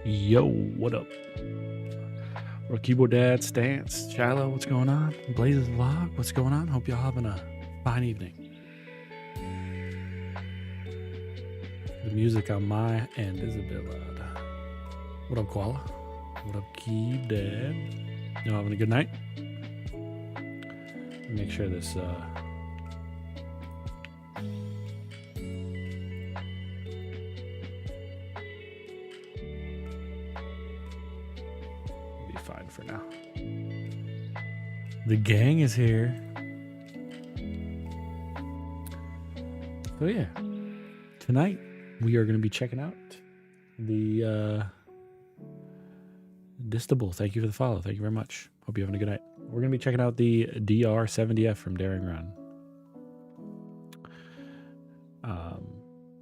Yo, what up? What up, Keyboard Dad, Stance, Shiloh, what's going on? Blazes Vlog, what's going on? Hope y'all having a fine evening. The music on my end is a bit loud. What up, Koala? What up, Key Dad? Y'all having a good night? Make sure this be fine for now. The gang is here. So yeah, tonight we are going to be checking out the Distable. Thank you for the follow. Thank you very much. Hope you're having a good night. We're going to be checking out the DR-70F from Daring Run.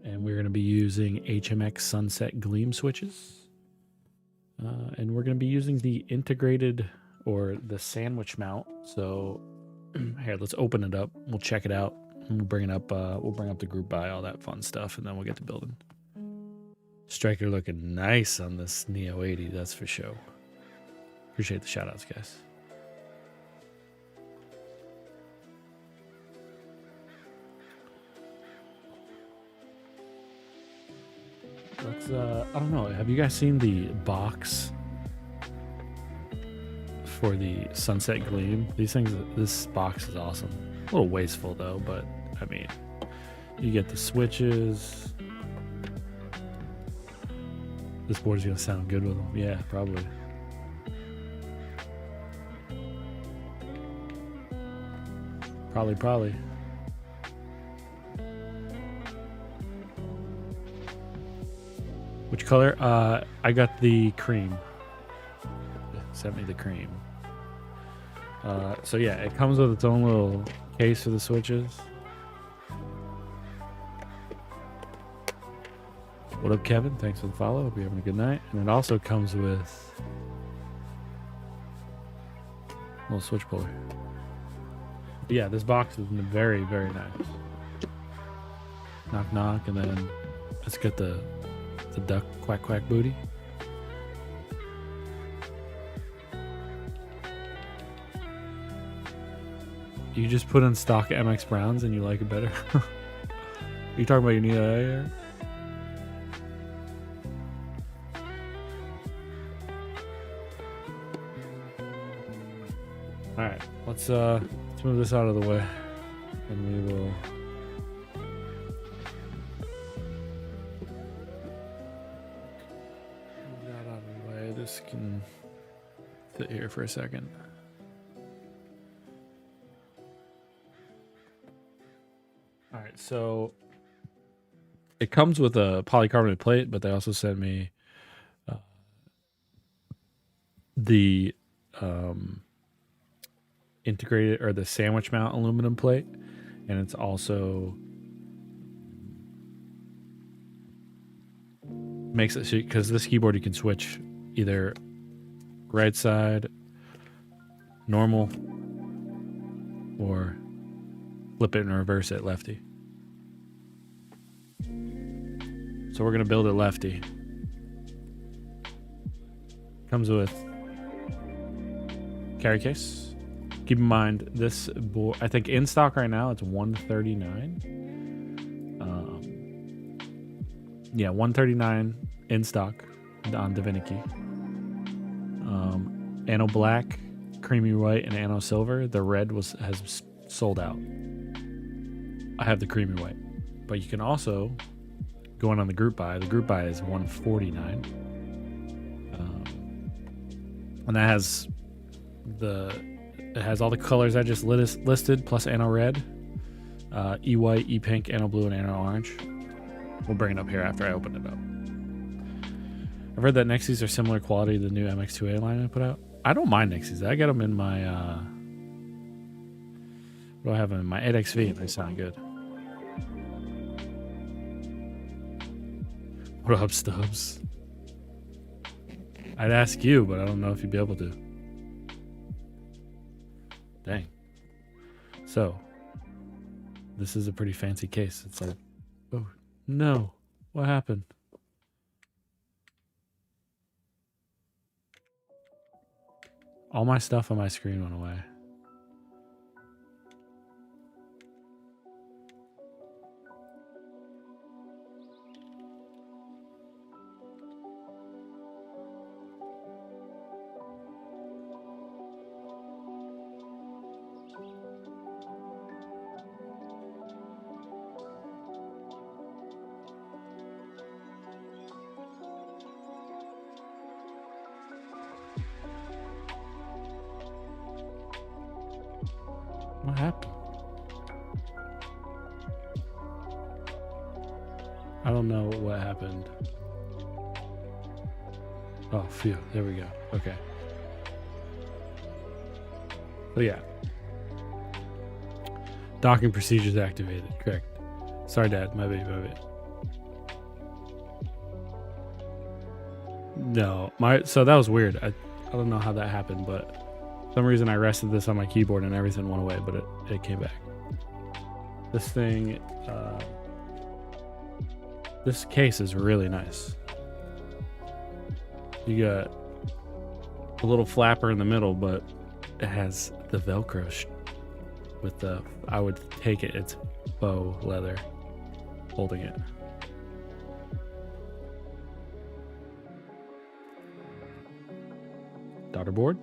And we're going to be using HMX Sunset Gleam switches. And we're going to be using the integrated or the sandwich mount. So here, let's open it up. We'll check it out. And we'll bring it up. We'll bring up the group buy, all that fun stuff, and then we'll get to building. Striker looking nice on this Neo 80, that's for sure. Appreciate the shout outs, guys. Let's I don't know, have you guys seen the box for the Sunset Gleam? This box is awesome. A little wasteful though, but I mean, you get the switches. This board is gonna sound good with them. Yeah, probably. Probably. Which color? I got the cream. Sent me the cream. So yeah, it comes with its own little case for the switches. What up, Kevin? Thanks for the follow. Hope you're having a good night. And it also comes with a little switch puller. But yeah, this box is very, very nice. Knock, knock, and then let's get the duck quack quack booty. You just put in stock MX Browns and you like it better? Are you talking about your Neo here? Alright, let's move this out of the way and we will move that out of the way. This can sit here for a second. Alright, so it comes with a polycarbonate plate, but they also sent me the integrated or the sandwich mount aluminum plate, and it's also makes it because this keyboard you can switch either right side normal or flip it and reverse it lefty. So we're gonna build it lefty. Comes with carry case. Keep in mind, this board, I think in stock right now, it's $139. Yeah, $139 in stock on Divinity. Anno Black, Creamy White, and Anno Silver. The red has sold out. I have the Creamy White. But you can also go in on the group buy. The group buy is $149. And that has it has all the colors I just listed, plus Anno Red, E-White, E-Pink, Anno Blue, and Anno Orange. We'll bring it up here after I open it up. I've heard that Nexies are similar quality to the new MX2A line I put out. I don't mind Nexies. I get them in my, what do I have them in? My 8XV, and they sound good. What up, Stubbs? I'd ask you, but I don't know if you'd be able to. Dang. So, this is a pretty fancy case. It's like, oh, no. What happened? All my stuff on my screen went away. What happened? I don't know what happened. Oh, phew. There we go. Okay. So yeah. Docking procedures activated. Correct. Sorry, Dad. My bad. No. So that was weird. I don't know how that happened, but for some reason I rested this on my keyboard and everything went away, but it came back. This thing, this case is really nice. You got a little flapper in the middle, but it has the Velcro with the, I would take it, it's faux leather holding it. Daughter board.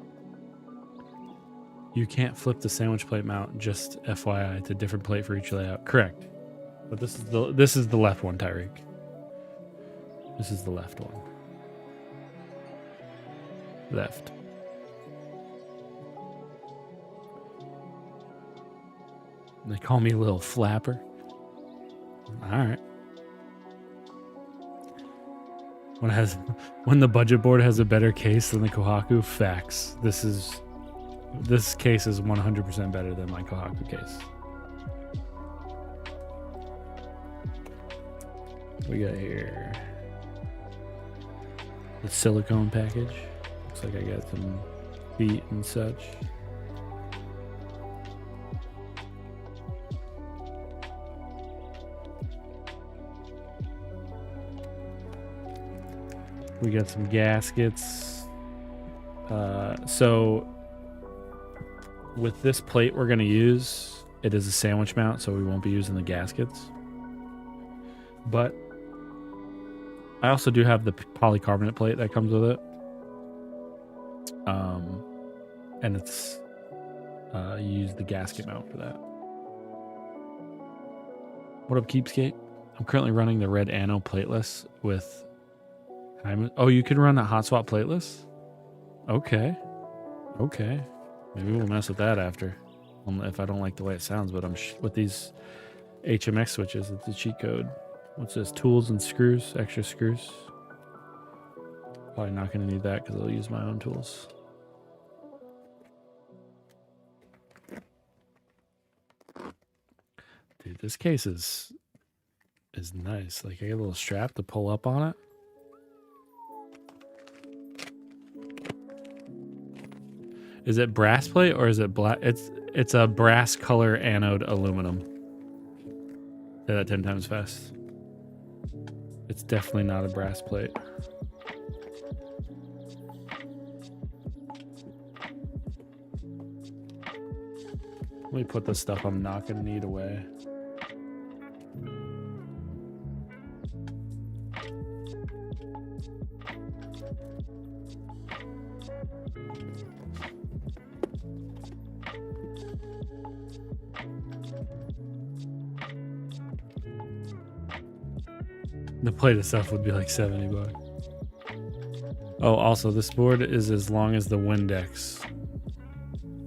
You can't flip the sandwich plate mount, just FYI. It's a different plate for each layout. Correct. But this is the left one, Tyreek. This is the left one. Left. They call me Little Flapper. Alright. When the budget board has a better case than the Kohaku, facts. This case is 100% better than my Kohaku case. We got here the silicone package. Looks like I got some feet and such. We got some gaskets. So with this plate we're going to use, it is a sandwich mount, so we won't be using the gaskets. But I also do have the polycarbonate plate that comes with it. And it's you use the gasket mount for that. What up, Keepscape? I'm currently running the red Anno plateless with... Oh, you can run a hot swap plateless? Okay. Okay. Maybe we'll mess with that after. If I don't like the way it sounds, but with these HMX switches, it's a cheat code. What's this? Tools and screws, extra screws. Probably not going to need that because I'll use my own tools. Dude, this case is nice. Like, I get a little strap to pull up on it. Is it brass plate or is it black? It's a brass color anode aluminum. Say that 10 times fast. It's definitely not a brass plate. Let me put the stuff I'm not going to need away. The plate itself would be like 70 bucks. Oh, also, this board is as long as the Windex.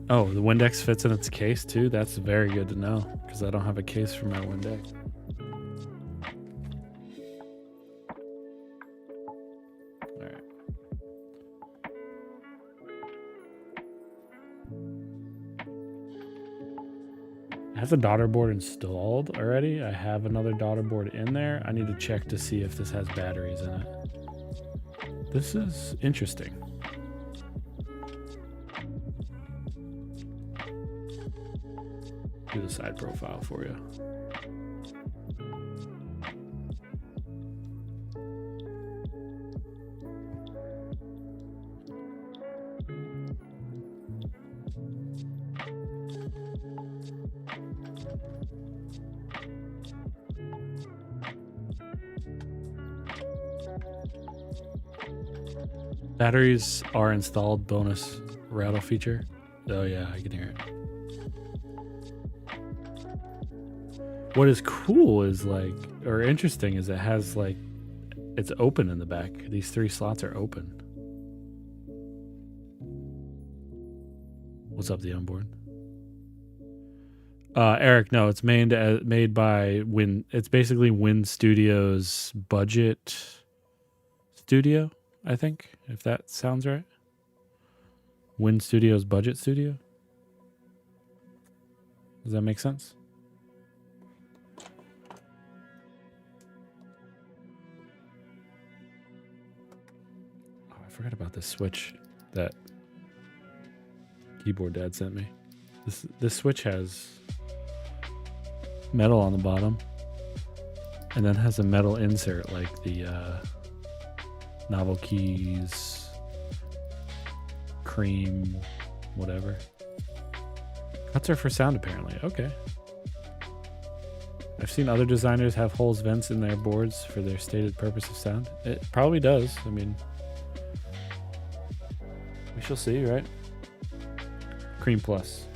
Oh, the Windex fits in its case too? That's very good to know, because I don't have a case for my Windex. Alright. I have the daughter board installed already. I have another daughter board in there. I need to check to see if this has batteries in it. This is interesting. Do the side profile for you. Batteries are installed, bonus rattle feature. Oh yeah, I can hear it. What is cool is like, or interesting is it has like, it's open in the back. These 3 slots are open. What's up, the onboard? Eric, no, it's made by Win. It's basically Win Studios budget studio, I think, if that sounds right. Win Studios budget studio. Does that make sense? Oh, I forgot about this switch that keyboard dad sent me. This switch has metal on the bottom and then has a metal insert like the novel keys cream whatever. Cuts are for sound apparently. Okay. I've seen other designers have holes vents in their boards for their stated purpose of sound. It probably does. I mean, we shall see, right? Cream Plus.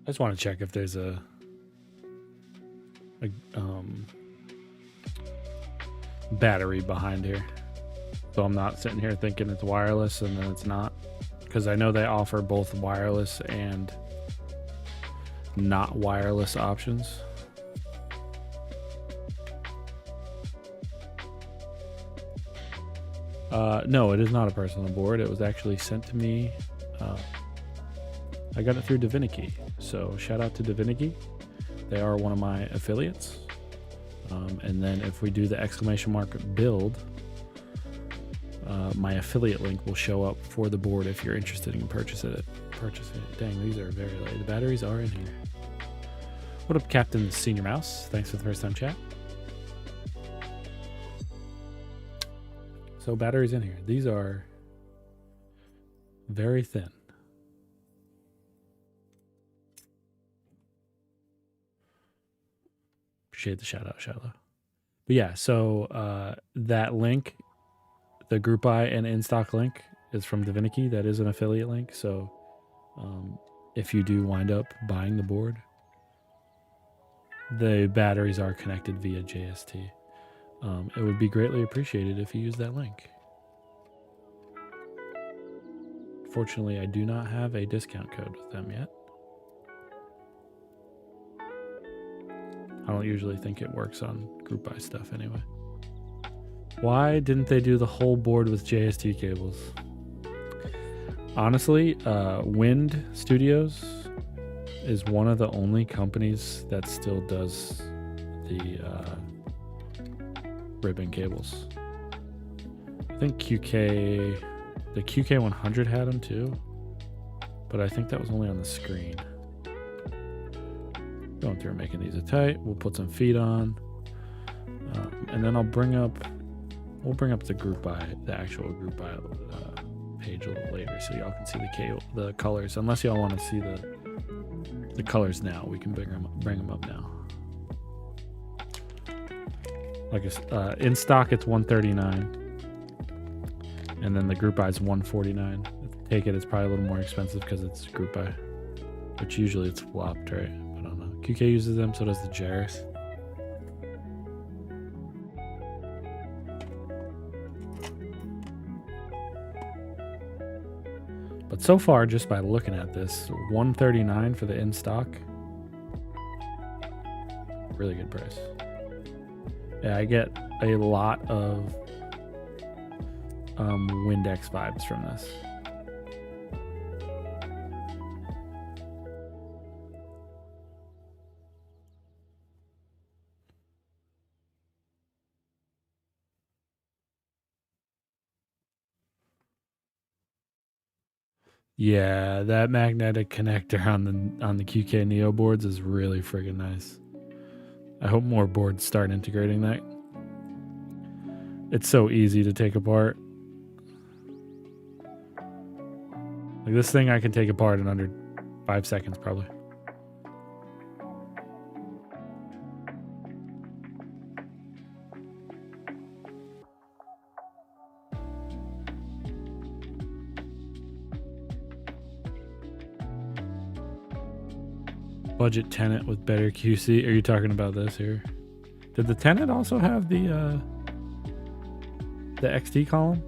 I just want to check if there's a battery behind here, so I'm not sitting here thinking it's wireless and then it's not, because I know they offer both wireless and not wireless options. No, it is not a personal board. It was actually sent to me. I got it through Divinity, so shout out to Divinity. They are one of my affiliates. And then if we do the ! build, my affiliate link will show up for the board if you're interested in purchasing it. Dang, these are very late. The batteries are in here. What up, Captain Senior Mouse? Thanks for the first time chat. So batteries in here. These are very thin. Appreciate the shout out, Shiloh. But yeah, so that link, the group buy and in stock link, is from Divinity. That is an affiliate link. So if you do wind up buying the board, the batteries are connected via JST. It would be greatly appreciated if you use that link. Fortunately, I do not have a discount code with them yet. I don't usually think it works on group buy stuff anyway. Why didn't they do the whole board with JST cables? Honestly, Wind Studios is one of the only companies that still does the ribbon cables. I think the QK100 had them too, but I think that was only on the screen. Going through and making these tight. We'll put some feet on, and then we'll bring up the group buy, the actual group buy page a little later, so y'all can see the colors. Unless y'all want to see the colors now, we can bring them up now. Like in stock, it's $139, and then the group buy is $149. Take it, it's probably a little more expensive because it's group buy, which usually it's flopped, right? I don't know. QK uses them, so does the Jarrus. But so far, just by looking at this, $139 for the in stock. Really good price. Yeah, I get a lot of Windex vibes from this. Yeah, that magnetic connector on the QK Neo boards is really friggin' nice. I hope more boards start integrating that. It's so easy to take apart. Like this thing I can take apart in under 5 seconds probably. Budget Tenet with better QC. Are you talking about this here? Did the Tenet also have the XT column?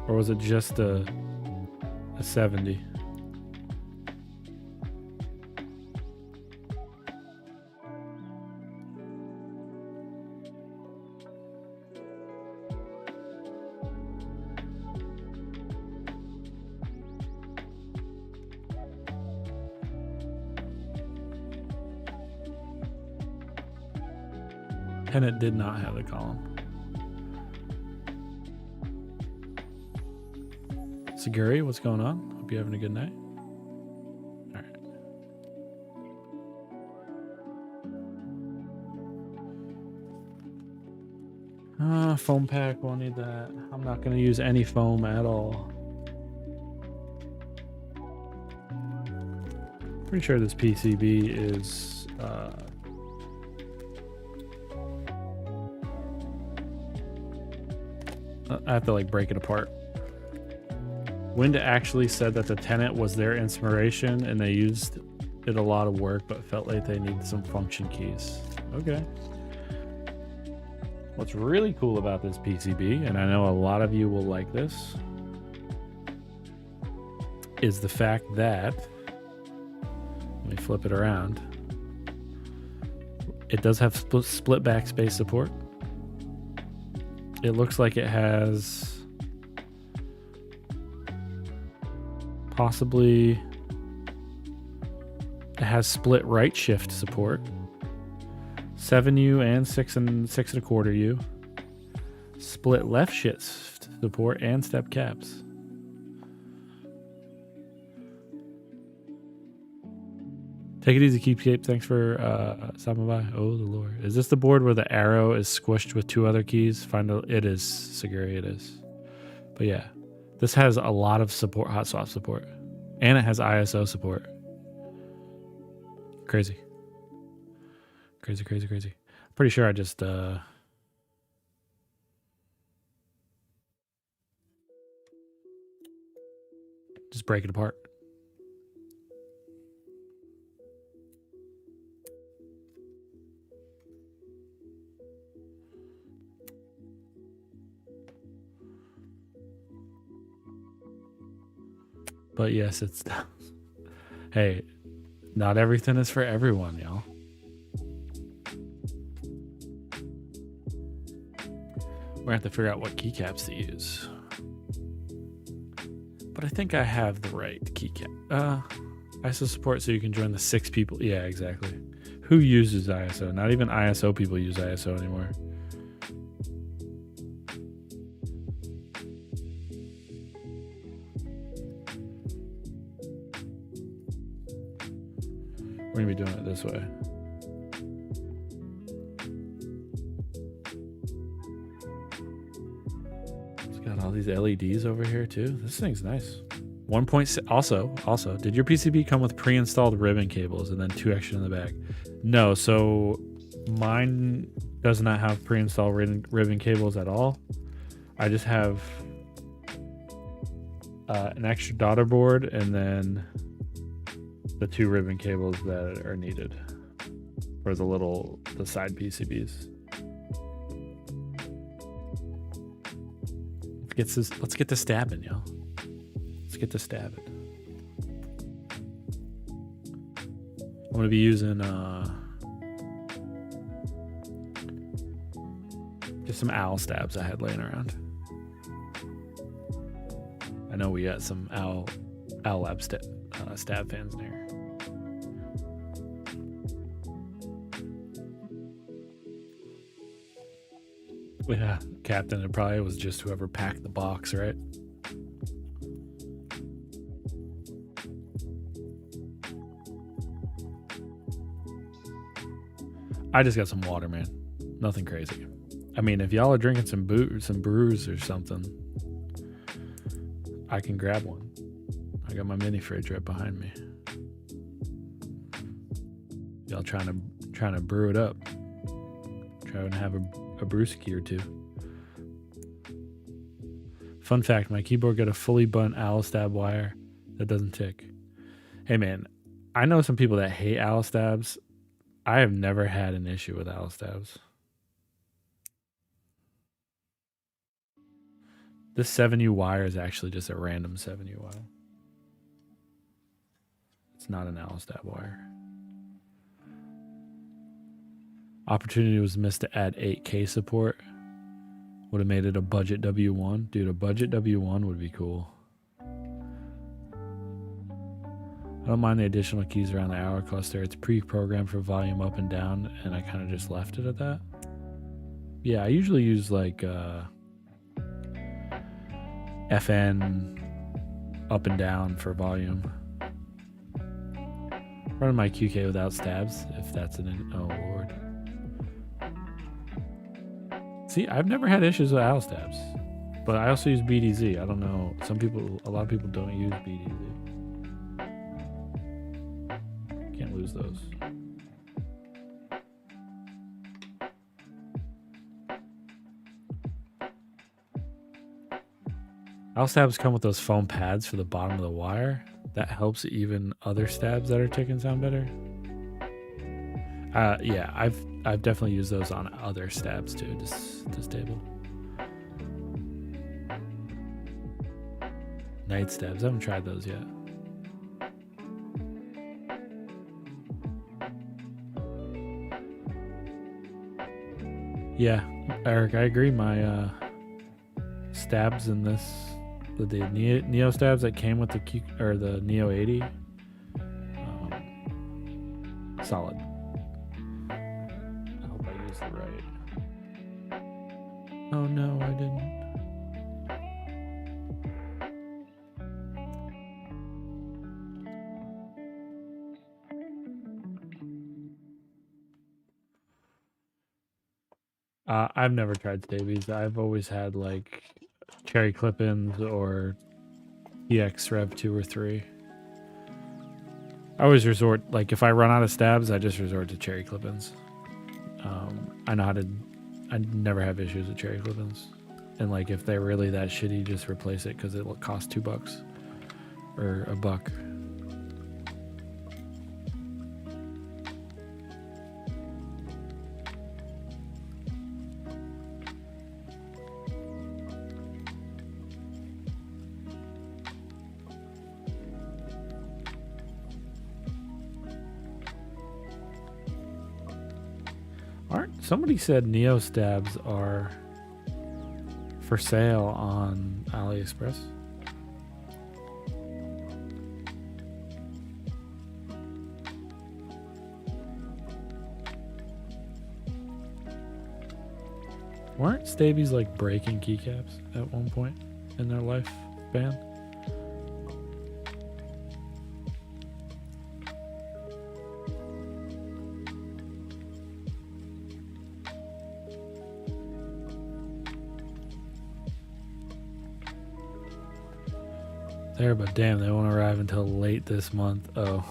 Or was it just a 70? Tenet did not have the column. Seguri, what's going on? Hope you're having a good night. All right. Foam pack, won't need that. I'm not going to use any foam at all. Pretty sure this PCB is I have to like break it apart. Wind actually said that the Tenet was their inspiration and they used it a lot of work, but felt like they needed some function keys. Okay. What's really cool about this PCB, and I know a lot of you will like this, is the fact that, let me flip it around, it does have split backspace support. It looks like it has possibly, it has split right shift support, 7U and 6 1/4U, split left shift support, and step caps. Take it easy, Keepscape. Thanks for stopping by. Oh, the Lord. Is this the board where the arrow is squished with 2 other keys? It is, Seguri, it is. But yeah, this has a lot of support, hot swap support. And it has ISO support. Crazy. Crazy, crazy, crazy. Pretty sure I just break it apart. But yes, it's hey, not everything is for everyone, y'all. We're gonna have to figure out what keycaps to use. But I think I have the right keycap. ISO support so you can join the 6 people. Yeah, exactly. Who uses ISO? Not even ISO people use ISO anymore. We're gonna be doing it this way. It's got all these LEDs over here too. This thing's nice. 1.6. Also, did your PCB come with pre-installed ribbon cables and then 2 extra in the bag? No, so mine does not have pre-installed ribbon cables at all. I just have an extra daughter board and then the 2 ribbon cables that are needed for the side PCBs. Let's get to stabbing, y'all. Let's get to stabbing. I'm gonna be using just some owl stabs I had laying around. I know we got some owl lab stab fans in here. Yeah, Captain, it probably was just whoever packed the box, right? I just got some water, man. Nothing crazy. I mean, if y'all are drinking some brews or something, I can grab one. I got my mini fridge right behind me. Y'all trying to brew it up. Trying to have a brewski or two. Fun fact, my keyboard got a fully bent Allistab wire that doesn't tick. Hey man, I know some people that hate Allistabs. I have never had an issue with Allistabs. This 7U wire is actually just a random 7U wire. It's not an Allistab wire. Opportunity was missed to add 8K support. Would have made it a budget W1. Dude, a budget W1 would be cool. I don't mind the additional keys around the hour cluster. It's pre-programmed for volume up and down, and I kind of just left it at that. Yeah, I usually use like FN up and down for volume. Running my QK without stabs, if that's oh lord. See, I've never had issues with Al stabs, but I also use BDZ. I don't know. A lot of people don't use BDZ. Can't lose those. Al stabs come with those foam pads for the bottom of the wire. That helps even other stabs that are ticking sound better. Yeah, I've definitely used those on other stabs too, to stable. Night stabs, I haven't tried those yet. Yeah, Eric, I agree. My stabs in this, the Neo stabs that came with the Neo 80, solid. I hope I used it right. Oh no, I didn't. I've never tried stabies. I've always had like cherry clip-ins or EX Rev 2 or 3. I always resort, like if I run out of stabs, I just resort to cherry clip-ins. I know how to, I never have issues with cherry clip-ins. And like if they're really that shitty, just replace it because it'll cost $2 or $1. Somebody said Neo stabs are for sale on AliExpress. Weren't stabies like breaking keycaps at one point in their lifespan? There, but damn, they won't arrive until late this month. Oh.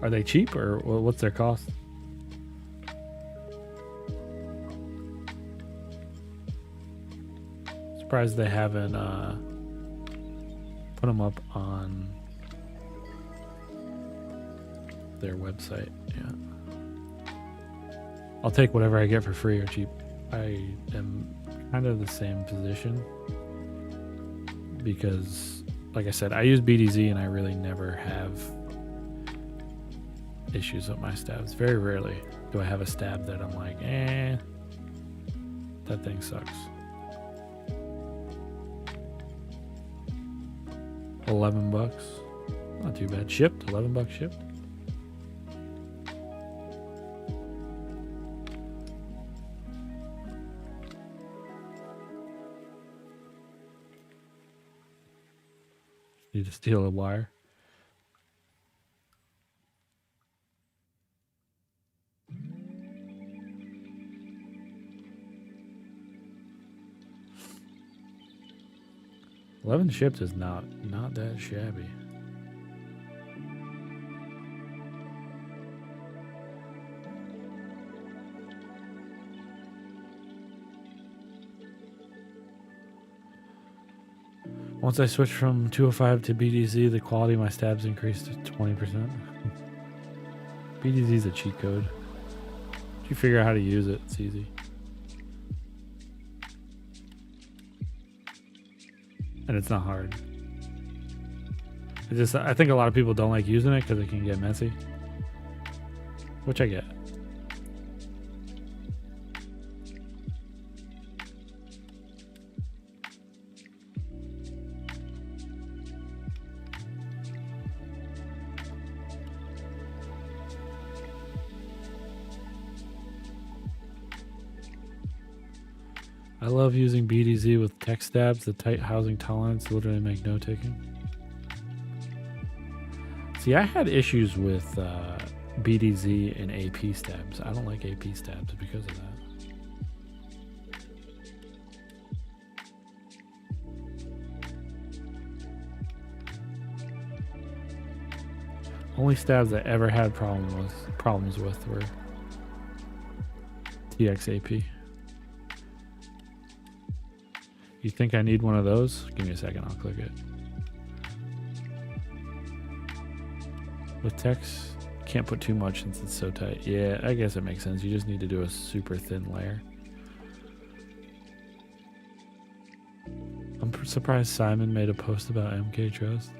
Are they cheap or what's their cost? Surprised they haven't put them up on their website. Yeah. I'll take whatever I get for free or cheap. I am kind of the same position. Because, like I said, I use BDZ and I really never have issues with my stabs. Very rarely do I have a stab that I'm like, that thing sucks. $11. Not too bad. Shipped? $11 shipped? Need to steal a wire. 11 shipped is not that shabby. Once I switched from 205 to BDZ, the quality of my stabs increased to 20%. BDZ is a cheat code. If you figure out how to use it, it's easy. And it's not hard. I think a lot of people don't like using it because it can get messy. Which I get. I love using BDZ with tech stabs. The tight housing tolerance literally make no ticking. See, I had issues with BDZ and AP stabs. I don't like AP stabs because of that. Only stabs I ever had problems with were TX AP. You think I need one of those? Give me a second, I'll click it. With text, can't put too much since it's so tight. Yeah, I guess it makes sense. You just need to do a super thin layer. I'm surprised Simon made a post about MK Trust.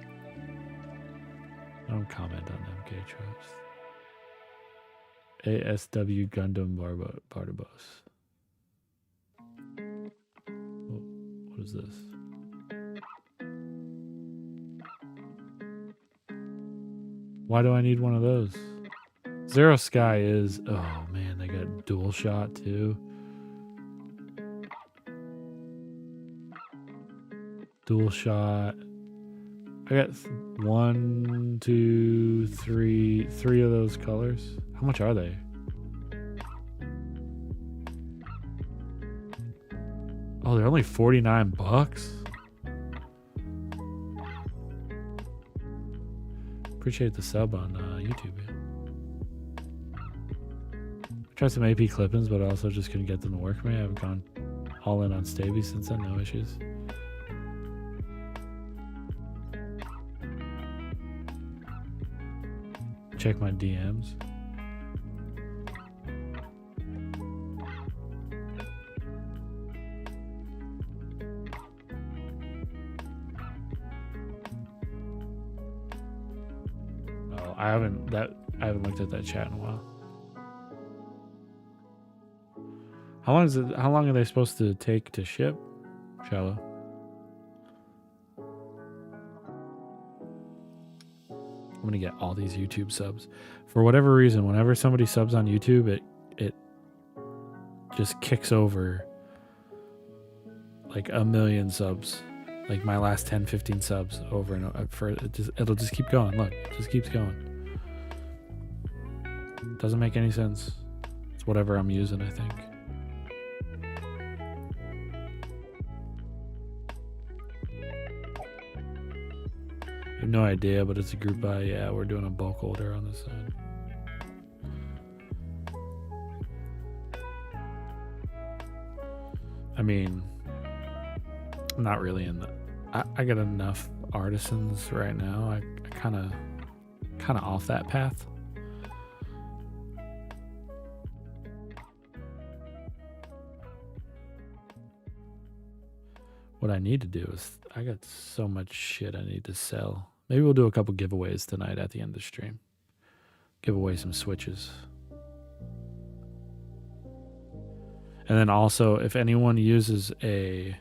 I don't comment on MK Trust. ASW Gundam Bartabos. What is this? Why do I need one of those? Zero Sky is... Oh man, they got dual shot too. Dual shot. I got 1, 2, 3 of those colors. How much are they? Oh, they're only $49. Appreciate the sub on YouTube. I tried some AP clip-ins, but I also just couldn't get them to work for me. I haven't gone all in on Staby since then. No issues. Check my DMs. I haven't looked at that chat in a while. How long are they supposed to take to ship? Shallow. I'm gonna get all these YouTube subs. For whatever reason, whenever somebody subs on YouTube, it just kicks over like 1 million subs. Like my last 10, 15 subs over and over. It'll just keep going. Look, it just keeps going. Doesn't make any sense. It's whatever I'm using, I think. I have no idea, but it's a group buy. Yeah, we're doing a bulk order on this side. I mean, I'm not really in the... I got enough artisans right now. I kind of off that path. What I need to do is, I got so much shit I need to sell. Maybe we'll do a couple giveaways tonight at the end of the stream. Give away some switches. And then also, if anyone uses a...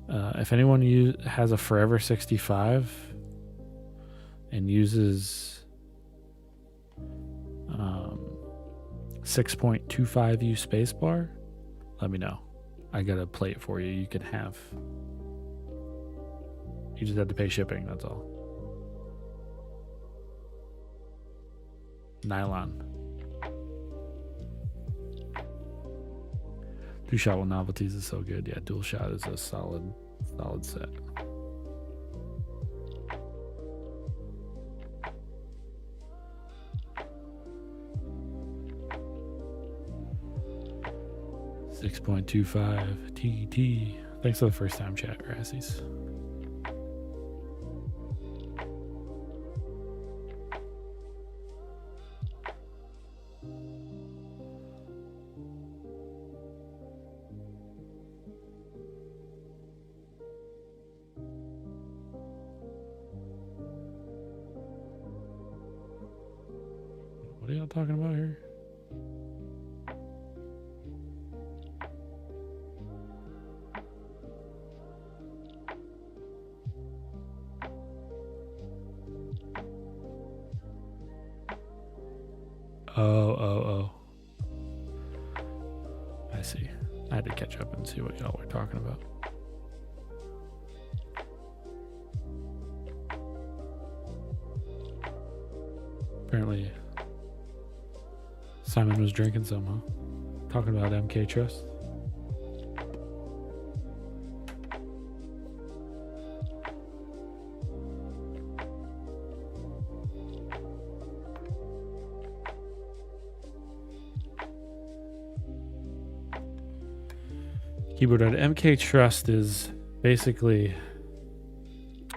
has a Forever 65 and uses 6.25U spacebar, let me know. I got a plate for you. You can have. You just have to pay shipping. That's all. Nylon. Two shot with novelties is so good. Yeah, dual shot is a solid set. 6.25 TT. Thanks for the first time chat, Rassies. What are y'all talking about here? Oh. I see. I had to catch up and see what y'all were talking about. Apparently, Simon was drinking some, huh? Talking about MK Trust. Keyboard at MK Trust is basically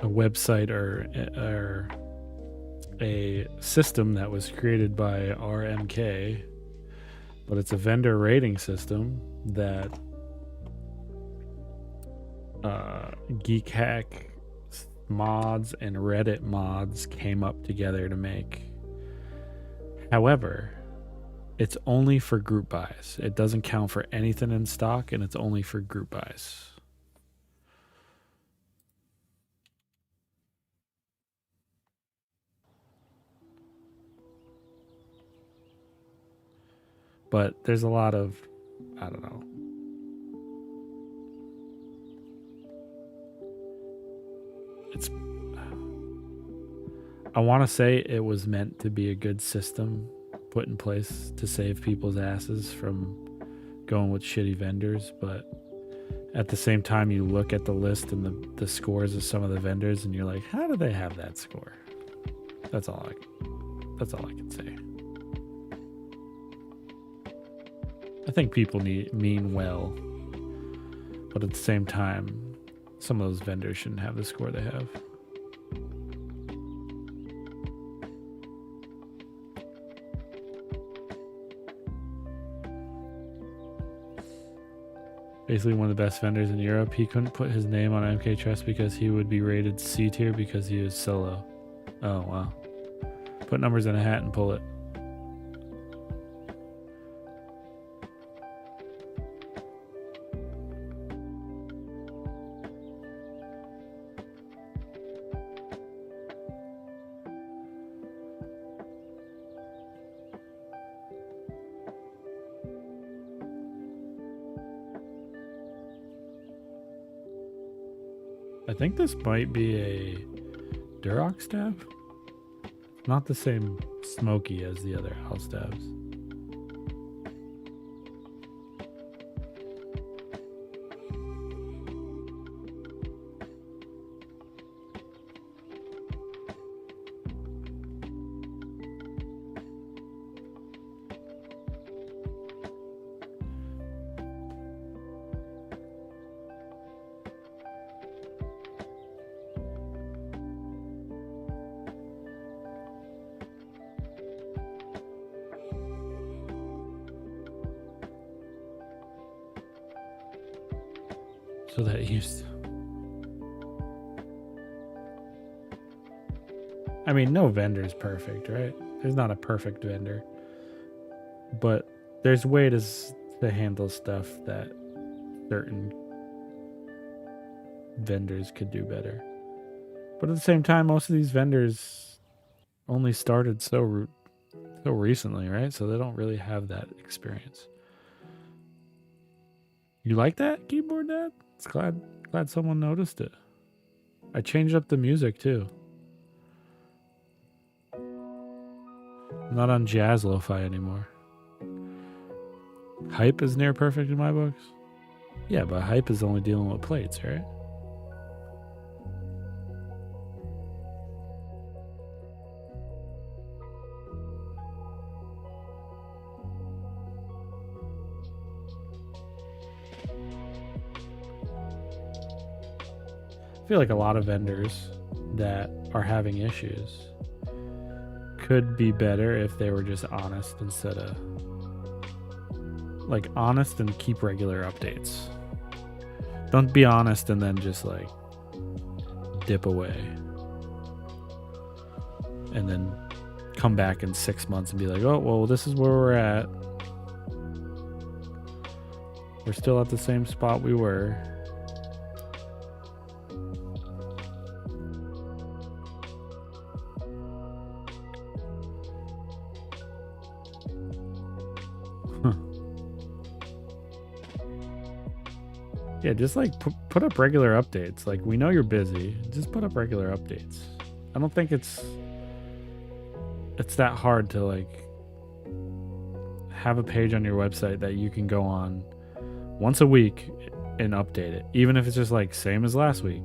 a website or a system that was created by RMK, but it's a vendor rating system that Geek Hack mods and Reddit mods came up together to make. However, it's only for group buys. It doesn't count for anything in stock, and it's only for group buys. But there's a lot of, I don't know. I want to say it was meant to be a good system put in place to save people's asses from going with shitty vendors, but at the same time you look at the list and the scores of some of the vendors and you're like, how do they have that score? That's all I can say. I think people mean well, but at the same time, some of those vendors shouldn't have the score they have. Basically one of the best vendors in Europe. He couldn't put his name on MK Trust because he would be rated C tier because he was solo. Oh, wow. Put numbers in a hat and pull it. I think this might be a Duroc staff. Not the same smoky as the other owl staves. So that used. I mean, no vendor is perfect, right? There's not a perfect vendor, but there's ways to handle stuff that certain vendors could do better. But at the same time, most of these vendors only started so recently, right? So they don't really have that experience. You like that keyboard, Dad? It's glad someone noticed it. I changed up the music too. I'm not on jazz lo-fi anymore. Hype is near perfect in my books. Yeah, but Hype is only dealing with plates, right? feel like a lot of vendors that are having issues could be better if they were just honest instead of like honest and keep regular updates. Don't be honest and then just like dip away and then come back in 6 months and be like, oh, well, this is where we're at. We're still at the same spot we were. Yeah, just like put up regular updates. Like, we know you're busy. Just put up regular updates. I don't think it's that hard to like have a page on your website that you can go on once a week and update it. Even if it's just like same as last week.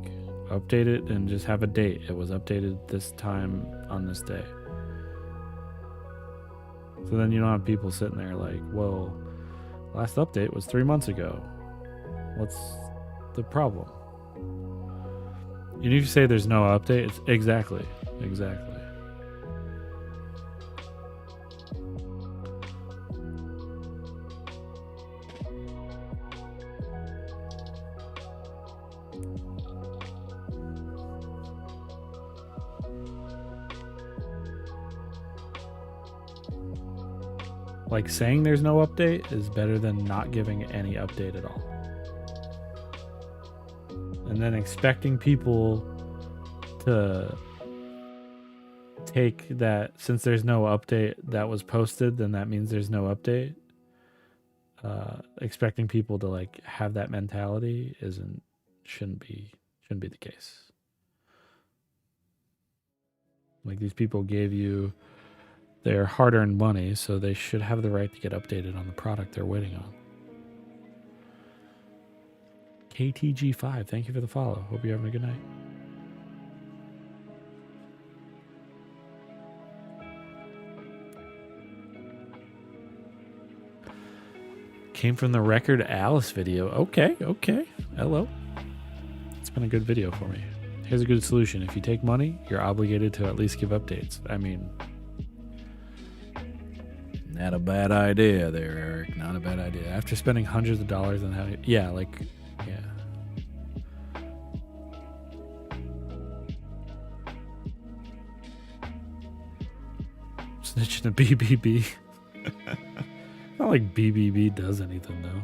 Update it and just have a date. It was updated this time on this day. So then you don't have people sitting there like, well, last update was 3 months ago. What's the problem? You need to say there's no update. It's exactly. Like saying there's no update is better than not giving any update at all. And then expecting people to take that since there's no update that was posted, then that means there's no update. Expecting people to like have that mentality shouldn't be the case. Like, these people gave you their hard-earned money, so they should have the right to get updated on the product they're waiting on. KTG5, thank you for the follow. Hope you're having a good night. Came from the Record Alice video. Okay. Hello. It's been a good video for me. Here's a good solution. If you take money, you're obligated to at least give updates. I mean, not a bad idea there, Eric. Not a bad idea. After spending hundreds of dollars on having... Yeah. Snitching a BBB. Not like BBB does anything, though.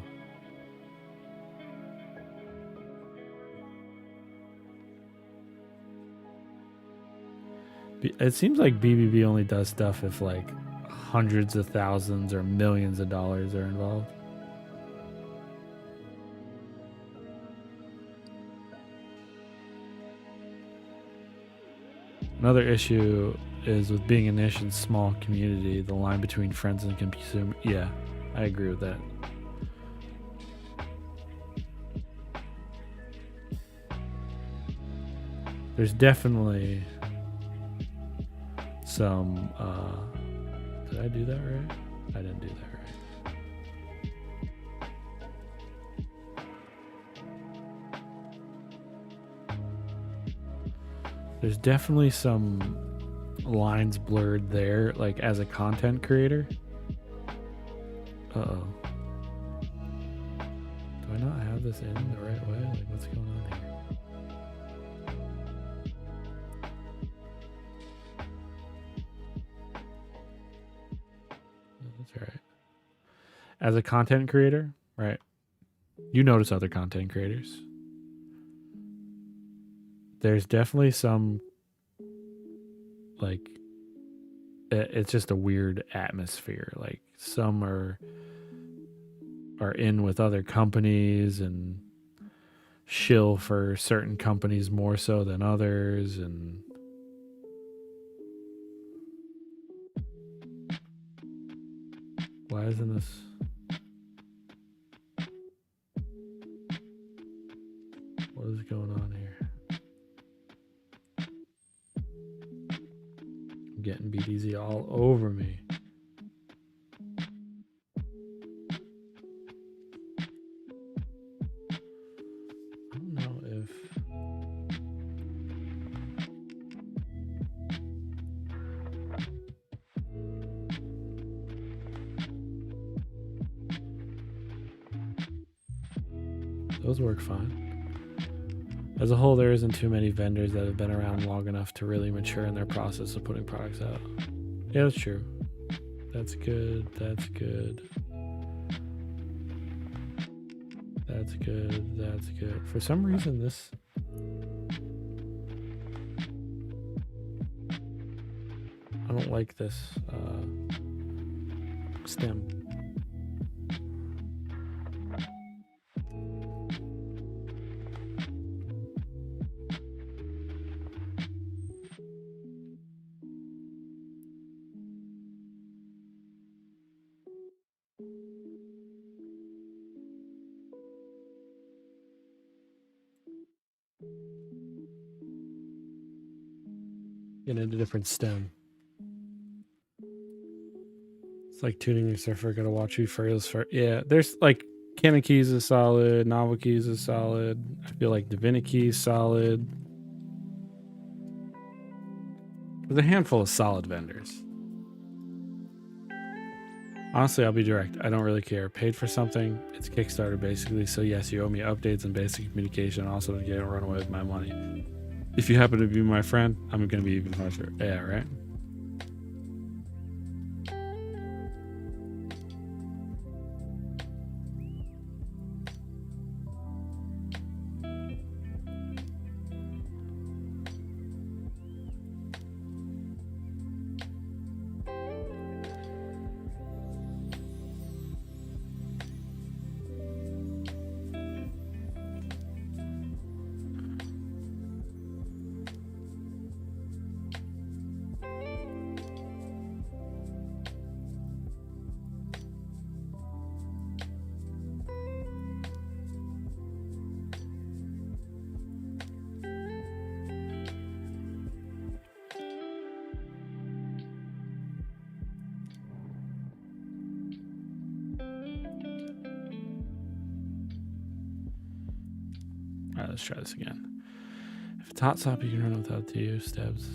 It seems like BBB only does stuff if, like, hundreds of thousands or millions of dollars are involved. Another issue is with being a niche and small community, the line between friends and consumer. Yeah, I agree with that. There's definitely some did I do that right? I didn't do that right. There's definitely some lines blurred there, like as a content creator. Uh-oh. Do I not have this in the right way? Like, what's going on here? That's all right. As a content creator, right? You notice other content creators. There's definitely some, like, it's just a weird atmosphere. Like, some are in with other companies and shill for certain companies more so than others, and why isn't this? What is going on here? I'm getting BDZ all over me. I don't know if Those work fine. As a whole, there isn't too many vendors that have been around long enough to really mature in their process of putting products out. Yeah, that's true. That's good. That's good. That's good. That's good. For some reason, this... I don't like this stem. Getting a different stem. It's like tuning your surfer. Gotta watch you for. Yeah, there's like Kanaki's is solid. Novelkeys is solid. I feel like Divinity is solid. There's a handful of solid vendors. Honestly, I'll be direct. I don't really care. Paid for something. It's Kickstarter basically. So yes, you owe me updates and basic communication. Also, to get run away with my money. If you happen to be my friend, I'm gonna be even harsher. Yeah, right. All right, let's try this again. If it's hot stop, you can run without 2 stabs.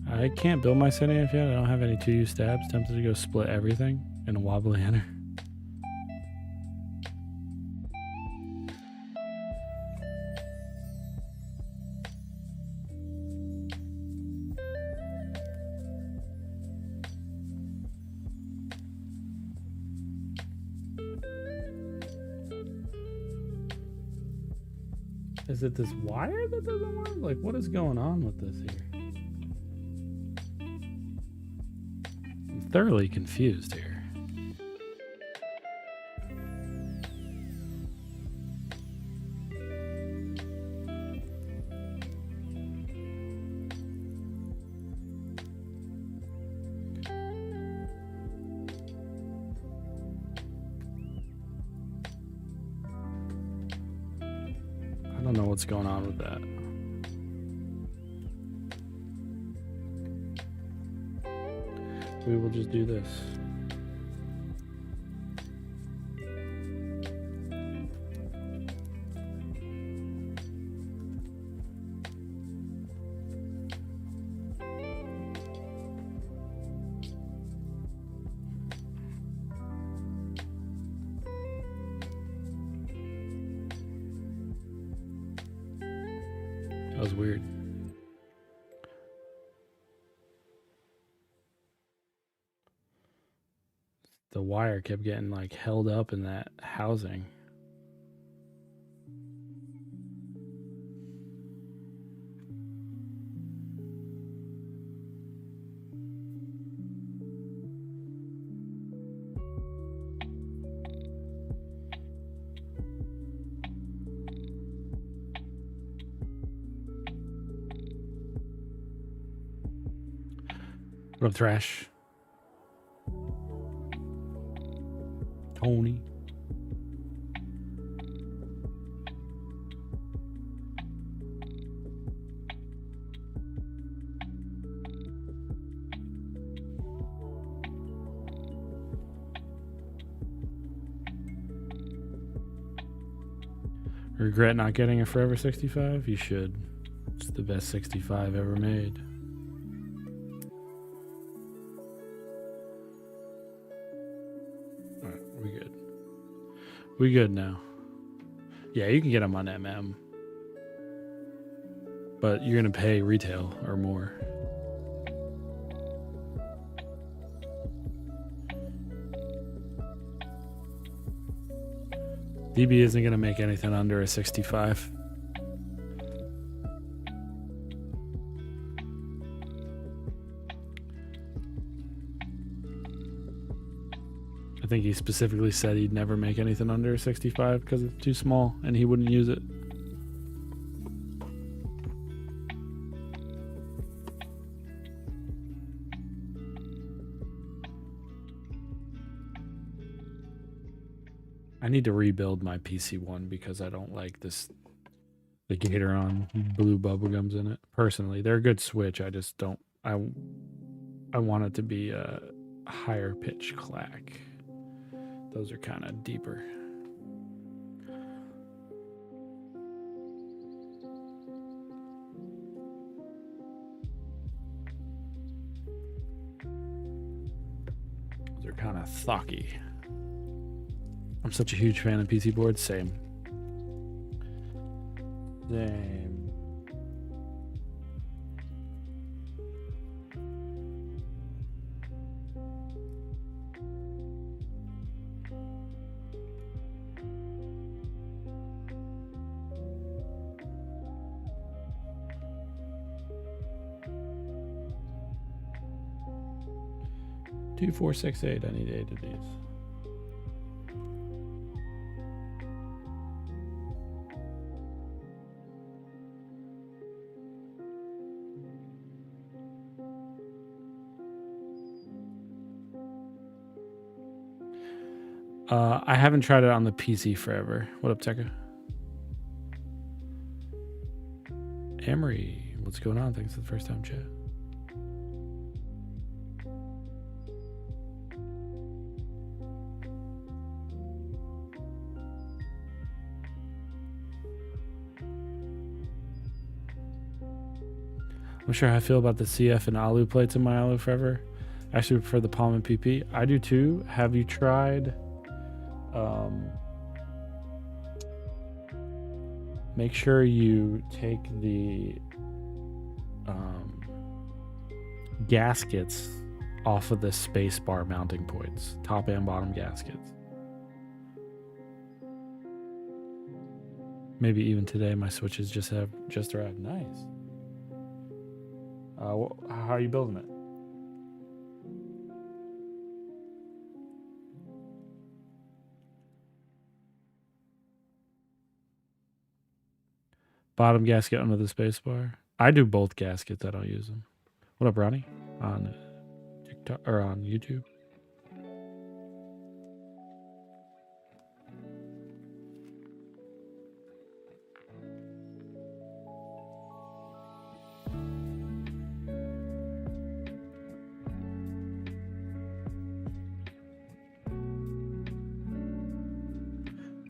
I can't build my CNAF yet. I don't have any 2 stabs. Tempted to go split everything in a wobbly enter. Is it this wire that doesn't work? Like, what is going on with this here? I'm thoroughly confused here. I don't know what's going on with that. We will just do this. That was weird. The wire kept getting like held up in that housing. What up, Thrash? Tony. Regret not getting a Forever 65? You should. It's the best 65 ever made. Alright, we good. We good now. Yeah, you can get them on MM. But you're going to pay retail or more. DB isn't going to make anything under a 65. I think he specifically said he'd never make anything under a 65 because it's too small and he wouldn't use it. I need to rebuild my PC one because I don't like the Gateron blue bubblegums in it. Personally, they're a good switch. I just don't. I want it to be a higher pitch clack. Those are kind of deeper. They're kind of thocky. I'm such a huge fan of PC boards. Same. 2468. I need 8 of these. I haven't tried it on the PC forever. What up, Tekka? Emery, what's going on? Thanks for the first time chat. I'm sure how I feel about the CF and Alu plates in my Alu forever. I actually prefer the Palm and PP. I do too. Have you tried? Make sure you take the gaskets off of the space bar mounting points, top and bottom gaskets. Maybe even today my switches just arrived. Nice. How are you building it? Bottom gasket under the space bar. I do both gaskets. I don't use them. What up, Ronnie? On TikTok or on YouTube?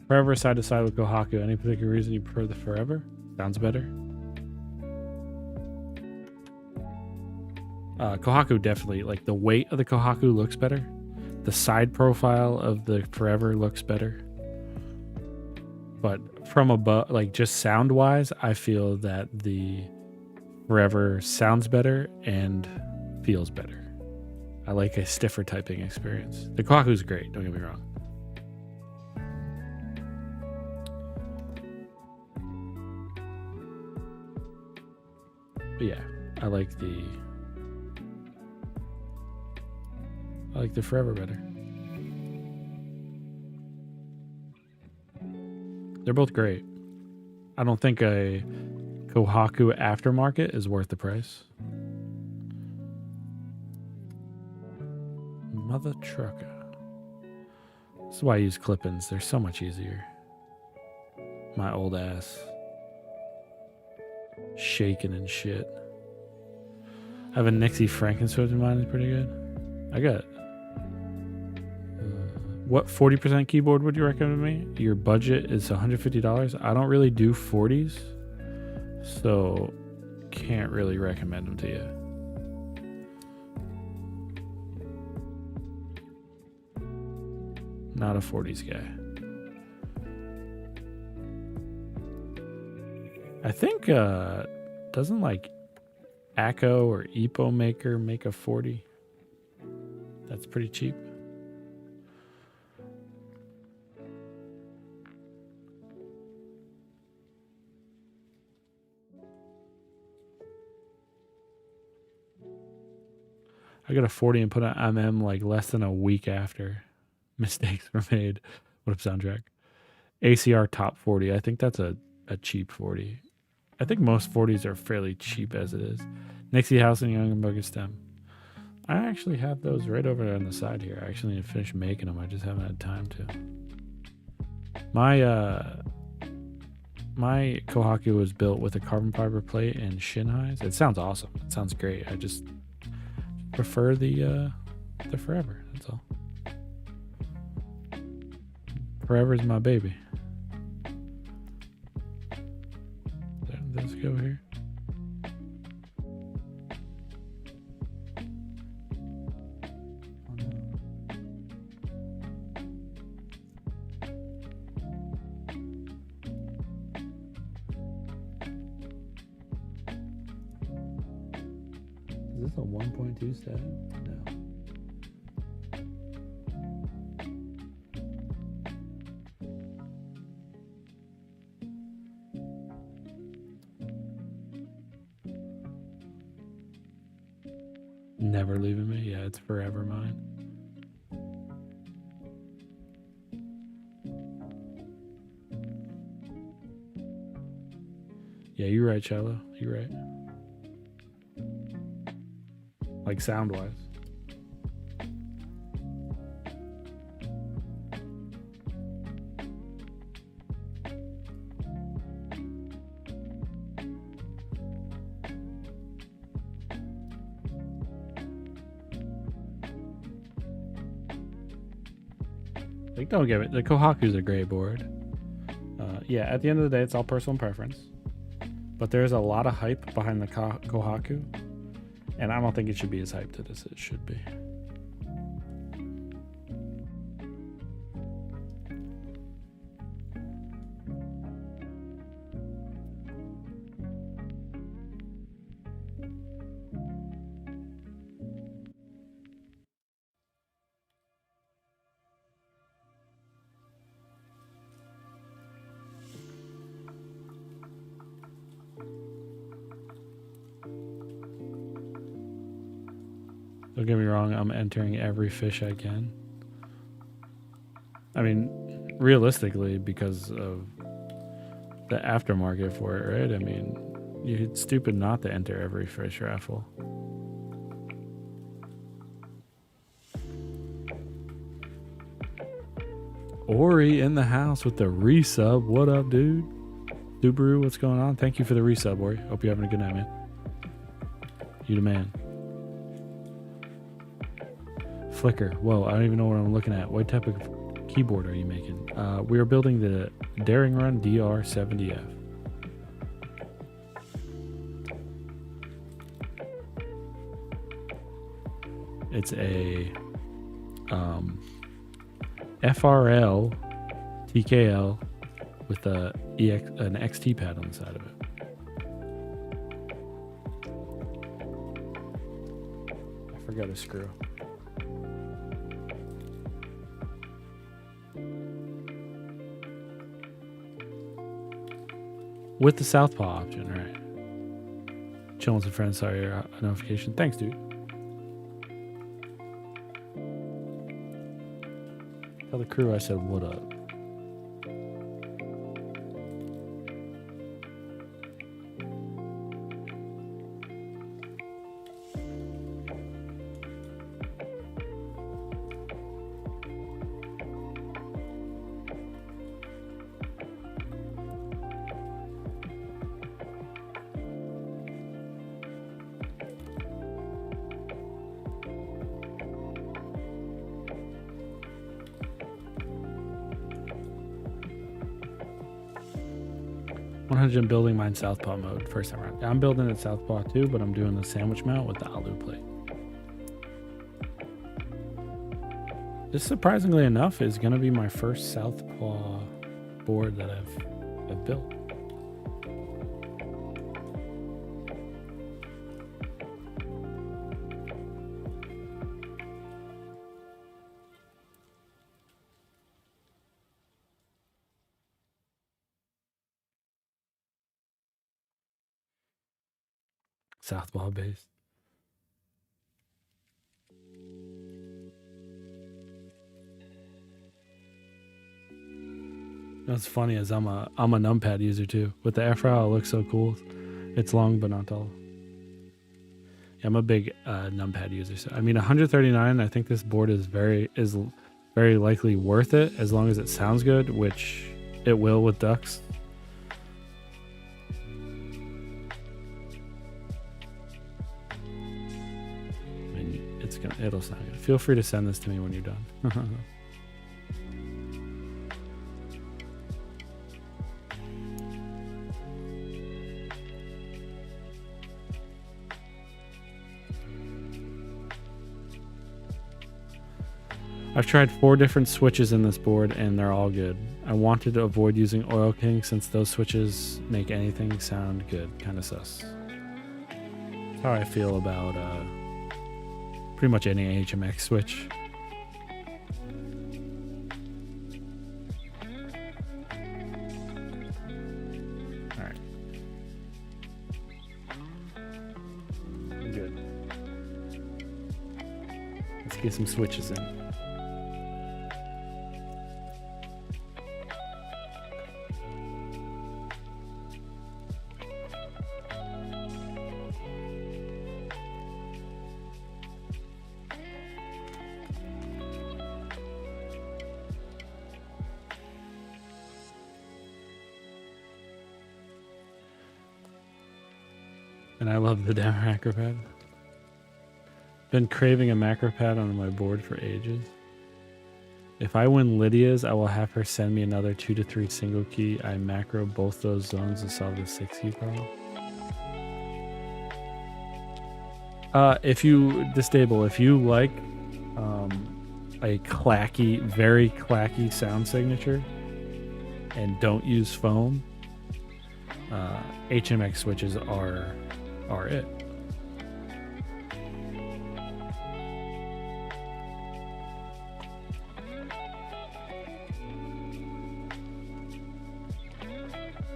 Forever side to side with Kohaku. Any particular reason you prefer the Forever? Sounds better. Kohaku definitely, like the weight of the Kohaku looks better. The side profile of the Forever looks better. But from above, like just sound wise, I feel that the Forever sounds better and feels better. I like a stiffer typing experience. The Kohaku's great, don't get me wrong. But yeah, I like the Forever better. They're both great. I don't think a Kohaku aftermarket is worth the price. Mother trucker. This is why I use clip-ins. They're so much easier. My old ass. Shaking and shit. I have a Nixie Franken-Switch in mine. Is pretty good. I got what 40% keyboard would you recommend me? Your budget is $150. I don't really do 40s, so can't really recommend them to you. Not a 40s guy. I think doesn't like ACO or EPO Maker make a 40? That's pretty cheap. I got a 40 and put an MM like less than a week after mistakes were made. What up, soundtrack? ACR top 40. I think that's a cheap 40. I think most 40s are fairly cheap as it is. Nixie House and Young and Bugger Stem. I actually have those right over there on the side here. I actually need to finish making them. I just haven't had time to. My Kohaku was built with a carbon fiber plate and shin highs. It sounds awesome. It sounds great. I just prefer the Forever. That's all. Forever's my baby. Let's go here. Is this a 1.2 stat? No. Never leaving me? Yeah, it's forever mine. Yeah, you're right, Shallow. You're right. Like sound-wise. Like, don't get it. The Kohaku's a great board. Yeah, at the end of the day, it's all personal preference. But there's a lot of hype behind the Kohaku. And I don't think it should be as hyped as it should be. Don't get me wrong, I'm entering every fish I can. I mean, realistically, because of the aftermarket for it, right? I mean, you're stupid not to enter every fish raffle. Ori in the house with the resub. What up, dude? Subaru, what's going on? Thank you for the resub, Ori. Hope you're having a good night, man. You the man. Flicker. Whoa, I don't even know what I'm looking at. What type of keyboard are you making? We are building the Run DR-70F. It's a FRL TKL with an XT pad on the side of it. I forgot a screw. With the Southpaw option, right? Chilling with some friends, sorry, your notification. Thanks, dude. Tell the crew I said what up. I'm building mine Southpaw mode first time around. I'm building it Southpaw too, but I'm doing the sandwich mount with the alu plate. This, surprisingly enough, is going to be my first Southpaw board that I've built. Southpaw bass. What's funny is I'm a numpad user too. With the Airfryer, it looks so cool. It's long but not tall. Yeah, I'm a big numpad user. So I mean, 139. I think this board is very likely worth it as long as it sounds good, which it will with ducks. It'll sound good. Feel free to send this to me when you're done. I've tried 4 different switches in this board and they're all good. I wanted to avoid using Oil King since those switches make anything sound good. Kind of sus. That's how I feel about pretty much any HMX switch. Alright. Good. Let's get some switches in. And I love the damn macro pad. Been craving a macro pad on my board for ages. If I win Lydia's, I will have her send me another 2 to 3 single key. I macro both those zones to solve the 6 key problem. If you disable, if you like a clacky, very clacky sound signature and don't use foam, HMX switches are it.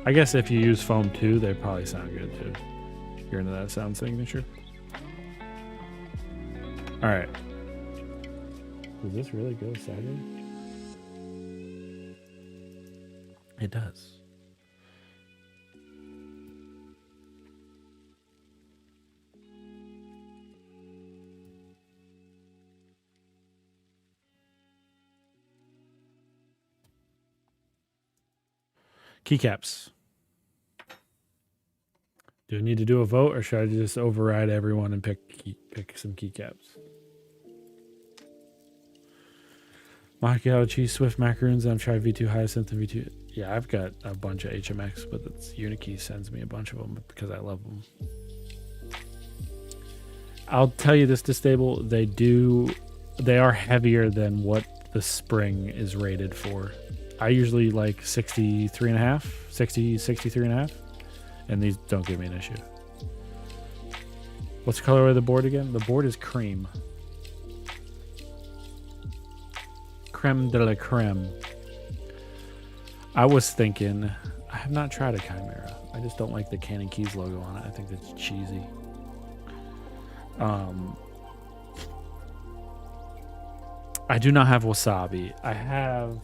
I guess if you use foam too, they probably sound good too. You're into that sound signature. All right. Does this really go sideways? It does. Keycaps. Do I need to do a vote or should I just override everyone and pick some keycaps? Macchiato cheese, Swift macaroons, and I've tried V2 Hyacinth and V2. Yeah, I've got a bunch of HMX, but it's Unikey sends me a bunch of them because I love them. I'll tell you this Distable, they are heavier than what the spring is rated for. I usually like 63.5, 63.5, and these don't give me an issue. What's the color of the board again? The board is cream. Creme de la creme. I was thinking, I have not tried a Chimera. I just don't like the Canon Keys logo on it. I think it's cheesy. I do not have wasabi. I have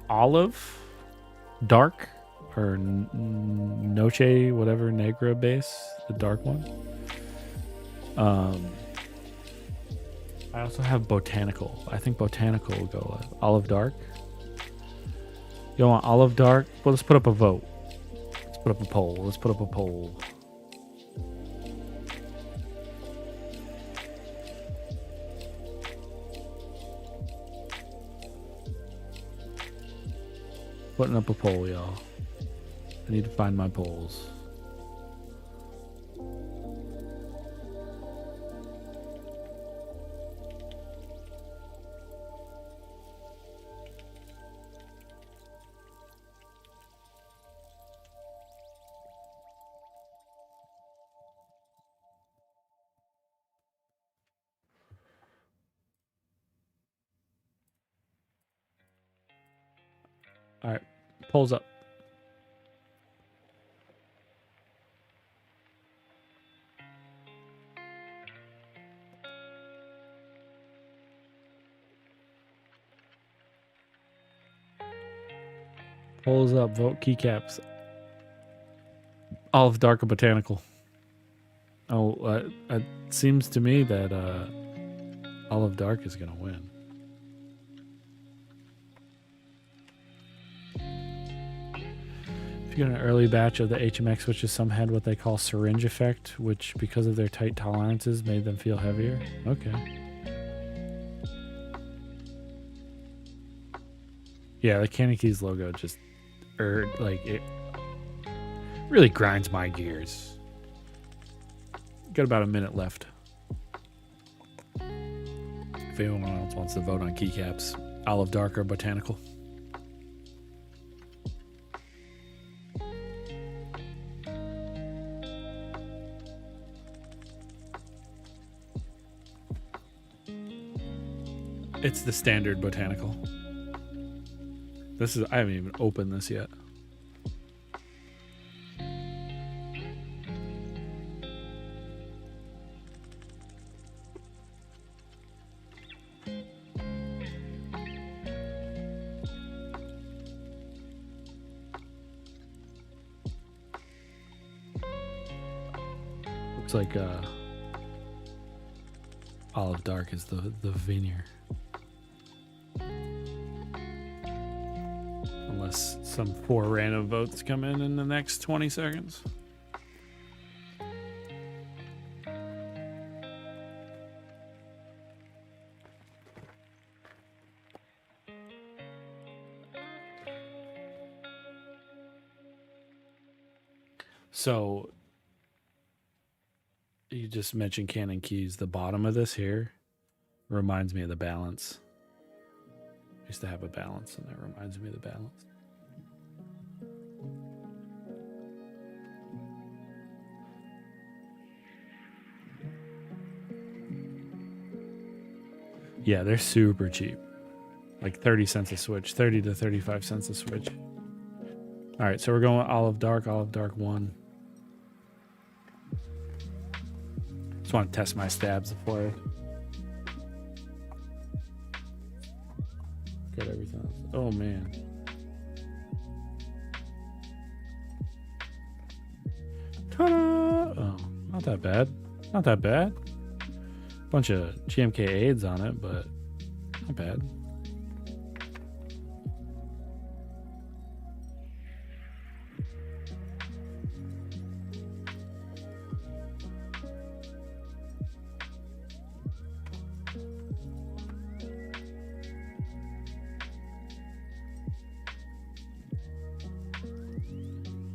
olive, dark, or noche, whatever, negra base, the dark one. I also have botanical. I think botanical will go with olive dark. You want olive dark? Well, let's put up a vote. Let's put up a poll. Let's put up a poll. Putting up a poll, y'all. I need to find my polls. All right, polls up. Polls up, vote keycaps. Olive Dark or Botanical? Oh, it seems to me that Olive Dark is going to win. If you get an early batch of the HMX switches, some had what they call syringe effect, which because of their tight tolerances made them feel heavier. Okay. Yeah, the Candy Keys logo just, it really grinds my gears. Got about a minute left. If anyone else wants to vote on keycaps, Olive Dark or Botanical. It's the standard Botanical. I haven't even opened this yet. Looks like Olive Dark is the veneer. Unless some 4 random votes come in the next 20 seconds. So you just mentioned Canon Keys. The bottom of this here reminds me of the balance. I used to have a balance, and that reminds me of the balance. Yeah, they're super cheap. Like 30 cents a switch, 30 to 35 cents a switch. All right, so we're going Olive Dark 1. Just want to test my stabs before I get everything else. Oh, man. Ta-da! Oh, not that bad. Not that bad. Bunch of GMK aids on it, but not bad.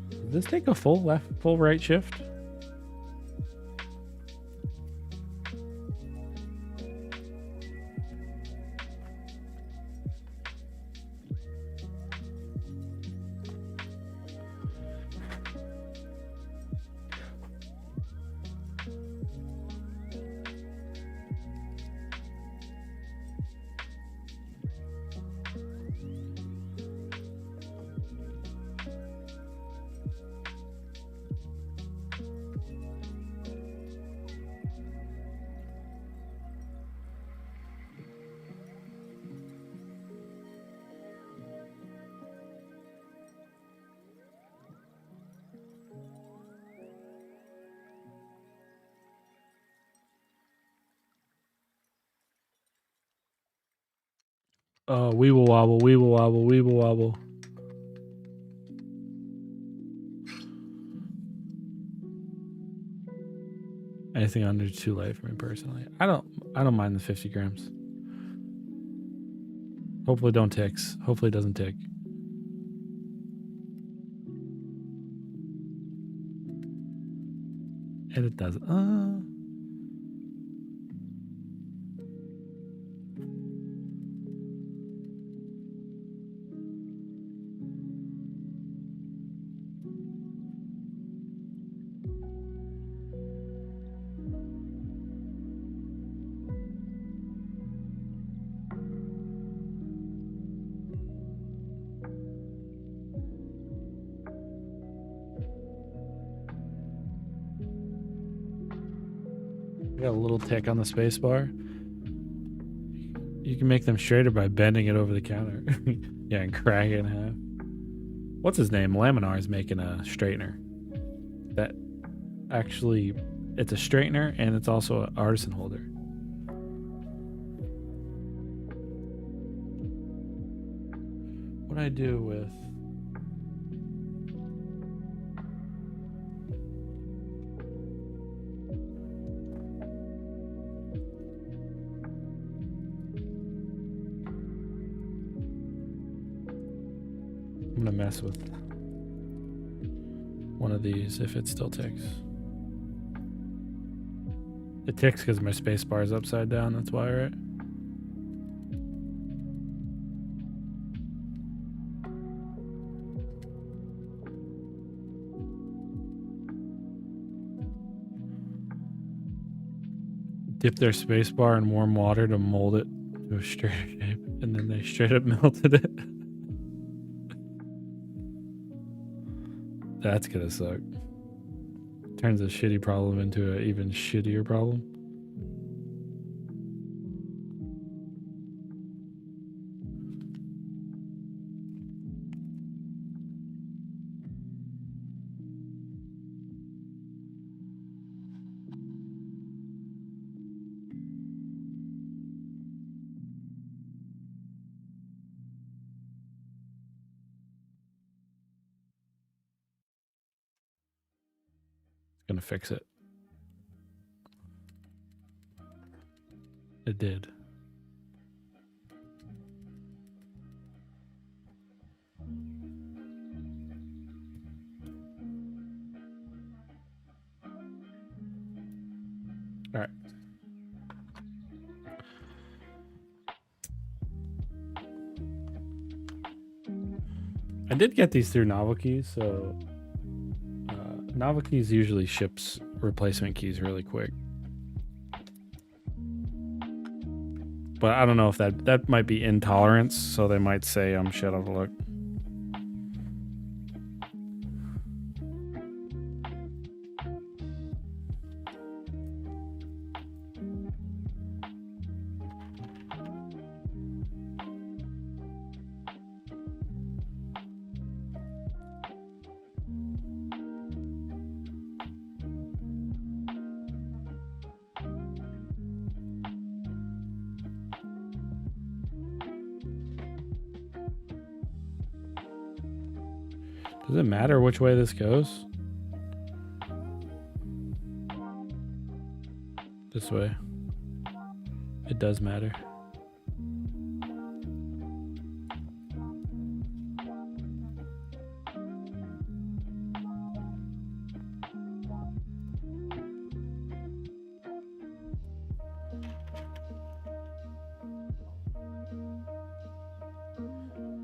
Did this take a full right shift? Oh, weeble wobble, weeble wobble, weeble wobble. Anything under 2 light for me personally. I don't mind the 50 grams. Hopefully don't ticks. Hopefully it doesn't tick. And it doesn't. Got a little tick on the space bar. You can make them straighter by bending it over the counter. Yeah, and crack it in half. what's his name? Laminar is making a straightener. That actually, it's a straightener and it's also an artisan holder. What I do with I'm gonna mess with one of these if it still ticks. It ticks because my space bar is upside down, that's why, right? Dip their space bar in warm water to mold it to a straight shape, and then they straight up melted it. That's gonna suck. Turns a shitty problem into an even shittier problem. It's gonna fix it. It did. All right. I did get these through Novel Keys, so Novel Keys usually ships replacement keys really quick. But I don't know if that might be intolerance, so they might say I'm shut out of luck. Does it matter which way this goes? This way. It does matter.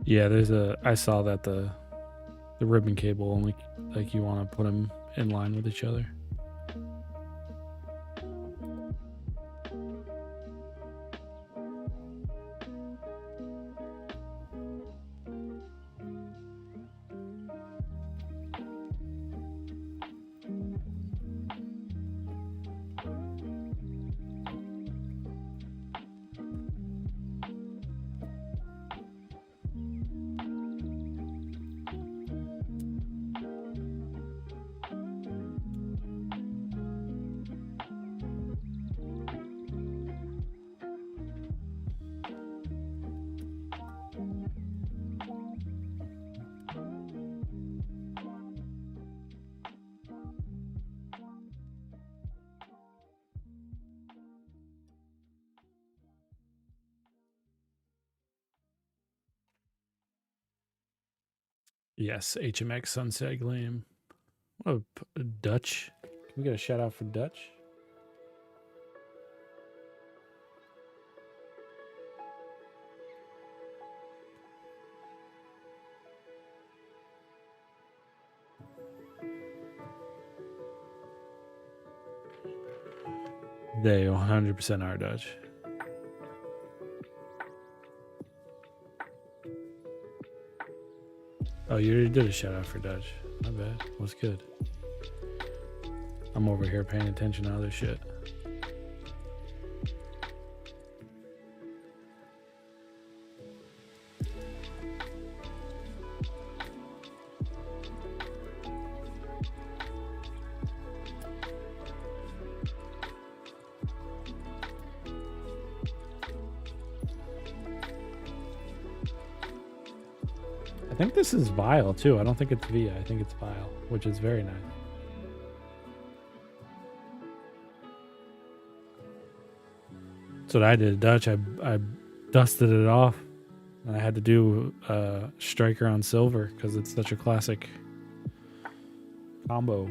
Yeah, I saw that the ribbon cable only, like, you want to put them in line with each other. Yes, HMX Sunset Gleam. Oh, Dutch. Can we get a shout out for Dutch? They 100% are Dutch. Oh, you already did a shout out for Dutch. Not bad. What's good? I'm over here paying attention to other shit. I think this is vial too. I don't think it's Via. I think it's vial, which is very nice. That's what I did, Dutch. I dusted it off. I had to do Striker on silver because it's such a classic combo.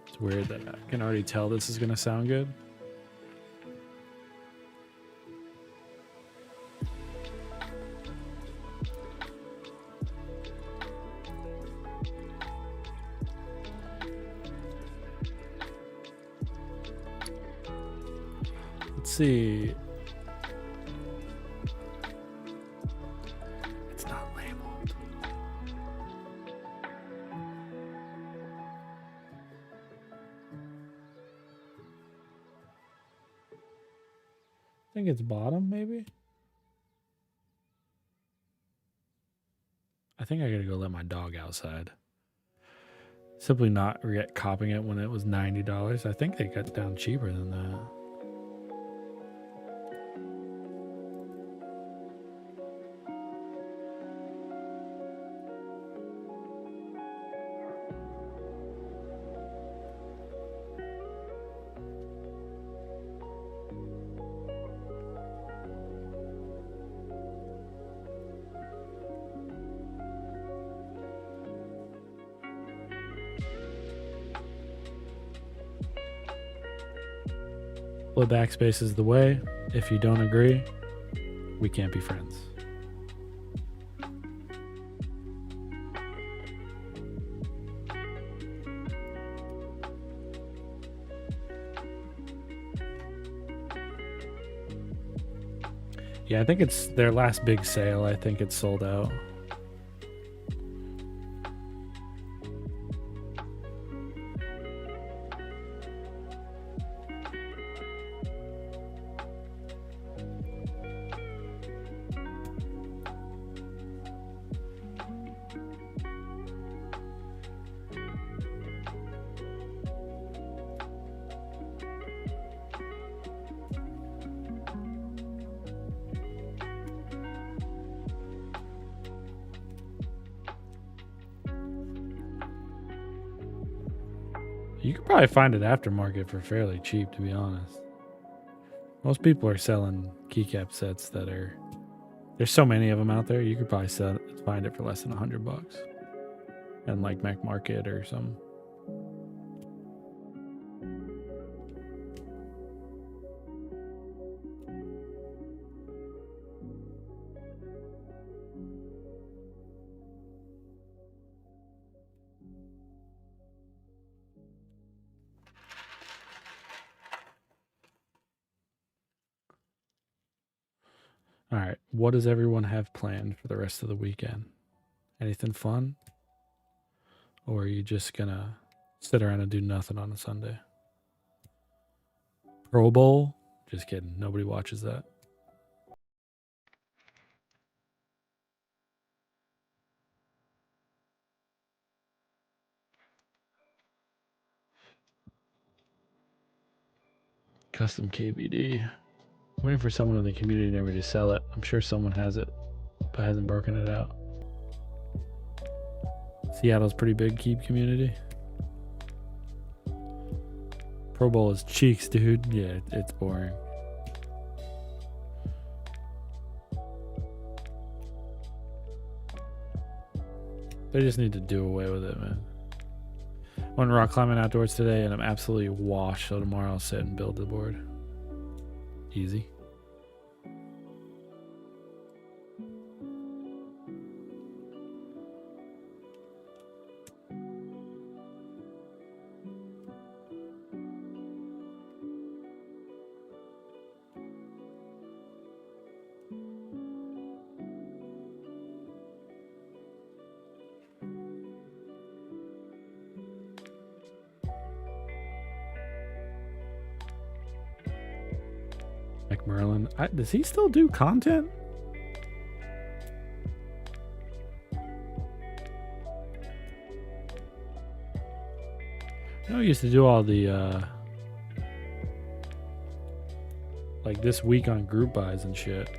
It's weird that I can already tell this is going to sound good. Let's see. It's not labeled. I think it's bottom, maybe. I think I gotta go let my dog outside. Simply not yet copping it when it was $90. I think they got down cheaper than that. Low backspace is the way. If you don't agree, we can't be friends. Yeah, I think it's their last big sale. I think it's sold out. You could probably find it aftermarket for fairly cheap, to be honest. Most people are selling keycap sets that are... There's so many of them out there, you could probably find it for less than $100. And like Mac Market or some. All right, what does everyone have planned for the rest of the weekend? Anything fun? Or are you just gonna sit around and do nothing on a Sunday? Pro Bowl? Just kidding. Nobody watches that. Custom KBD. Waiting for someone in the community never to sell it. I'm sure someone has it, but hasn't broken it out. Seattle's pretty big keep community. Pro Bowl is cheeks, dude. Yeah, it's boring. They just need to do away with it, man. I went rock climbing outdoors today and I'm absolutely washed, so tomorrow I'll sit and build the board. Easy. Merlin, does he still do content? I know he used to do all the like this week on group buys and shit.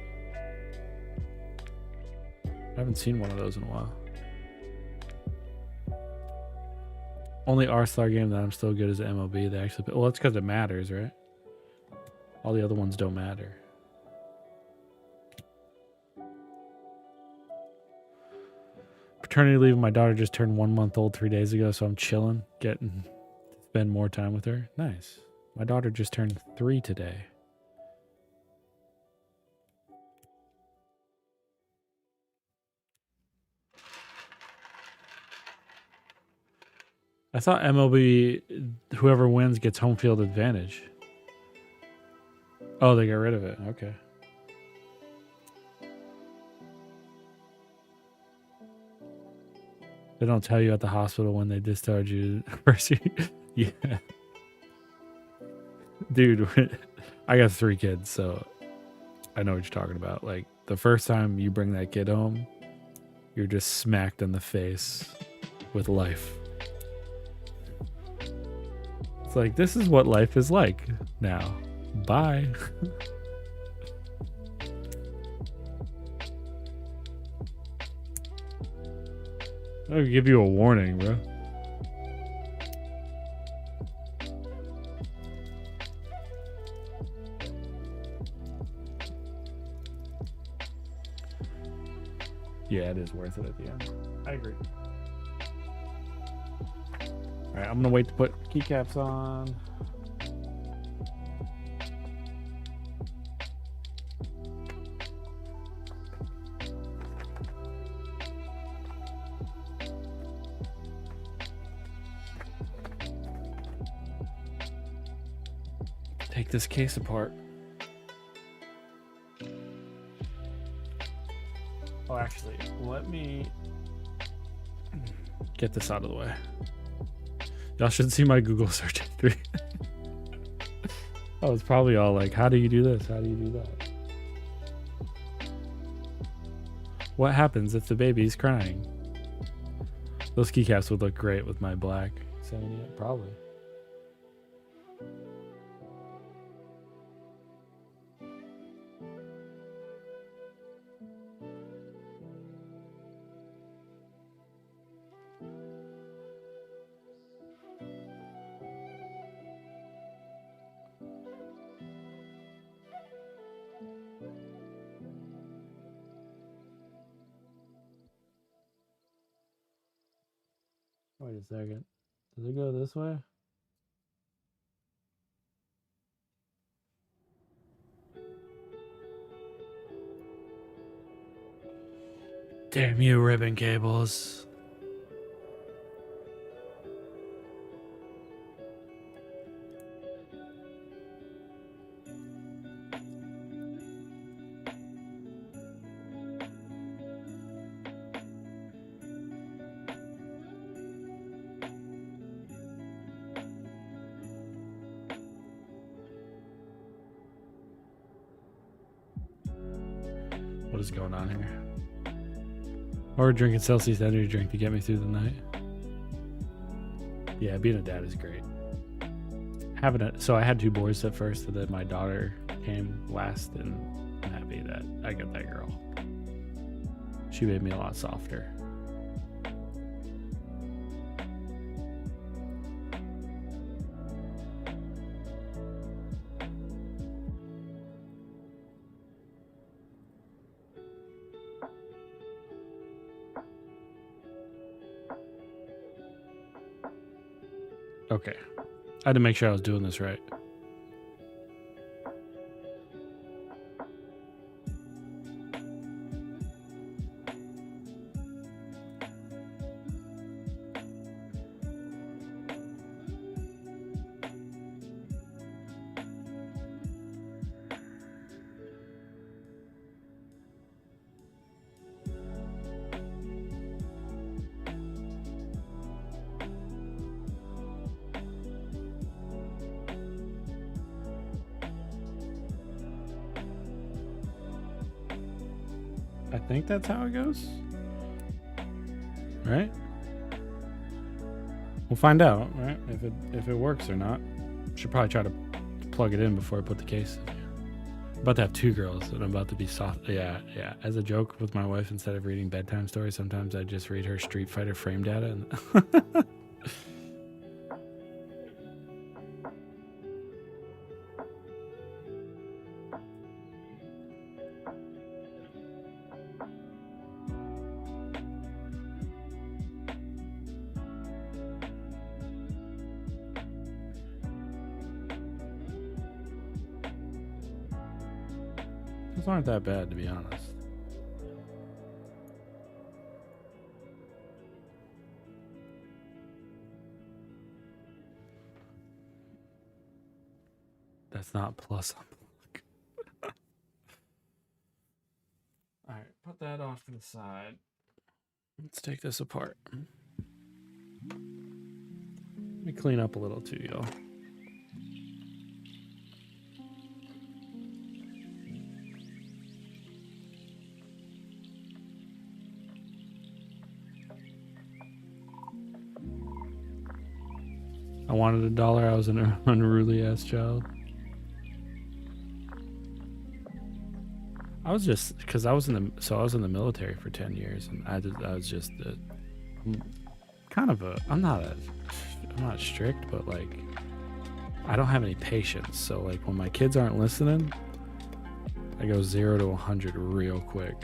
I haven't seen one of those in a while. Only R-Star game that I'm still good is MLB. They actually, well, that's because it matters, right? All the other ones don't matter. Paternity leave. My daughter just turned 1 month old 3 days ago, so I'm chilling, getting to spend more time with her. Nice. My daughter just turned 3 today. I thought MLB, whoever wins gets home field advantage. Oh, they got rid of it. Okay. They don't tell you at the hospital when they discharge you. Yeah. Dude, I got 3 kids, so I know what you're talking about. Like, the first time you bring that kid home, you're just smacked in the face with life. It's like, this is what life is like now. Bye. I'll give you a warning, bro. Yeah, it is worth it at the end. I agree. All right, I'm gonna wait to put keycaps on. Take this case apart. Oh, actually, let me get this out of the way. Y'all should see my Google search history. Oh, it's probably all like, how do you do this? How do you do that? What happens if the baby's crying? Those keycaps would look great with my black 70, probably. Wait a second. Does it go this way? Damn you, ribbon cables. What is going on here? Or drinking Celsius energy drink to get me through the night. Yeah, being a dad is great. So I had 2 boys at first, and then my daughter came last, and I'm happy that I got that girl. She made me a lot softer. Okay. I had to make sure I was doing this right. I think that's how it goes. Right? We'll find out, right? If it works or not. Should probably try to plug it in before I put the case in. about to have 2 girls, and I'm about to be soft. Yeah. As a joke with my wife, instead of reading bedtime stories, sometimes I just read her Street Fighter frame data. And those aren't that bad, to be honest. That's not plus on. All right, put that off to the side. Let's take this apart. Let me clean up a little too, y'all. I wanted $1. I was an unruly ass child. I was just because I was in the military for 10 years, and I was just I'm not strict, but like I don't have any patience. So like when my kids aren't listening, I go 0 to 100 real quick.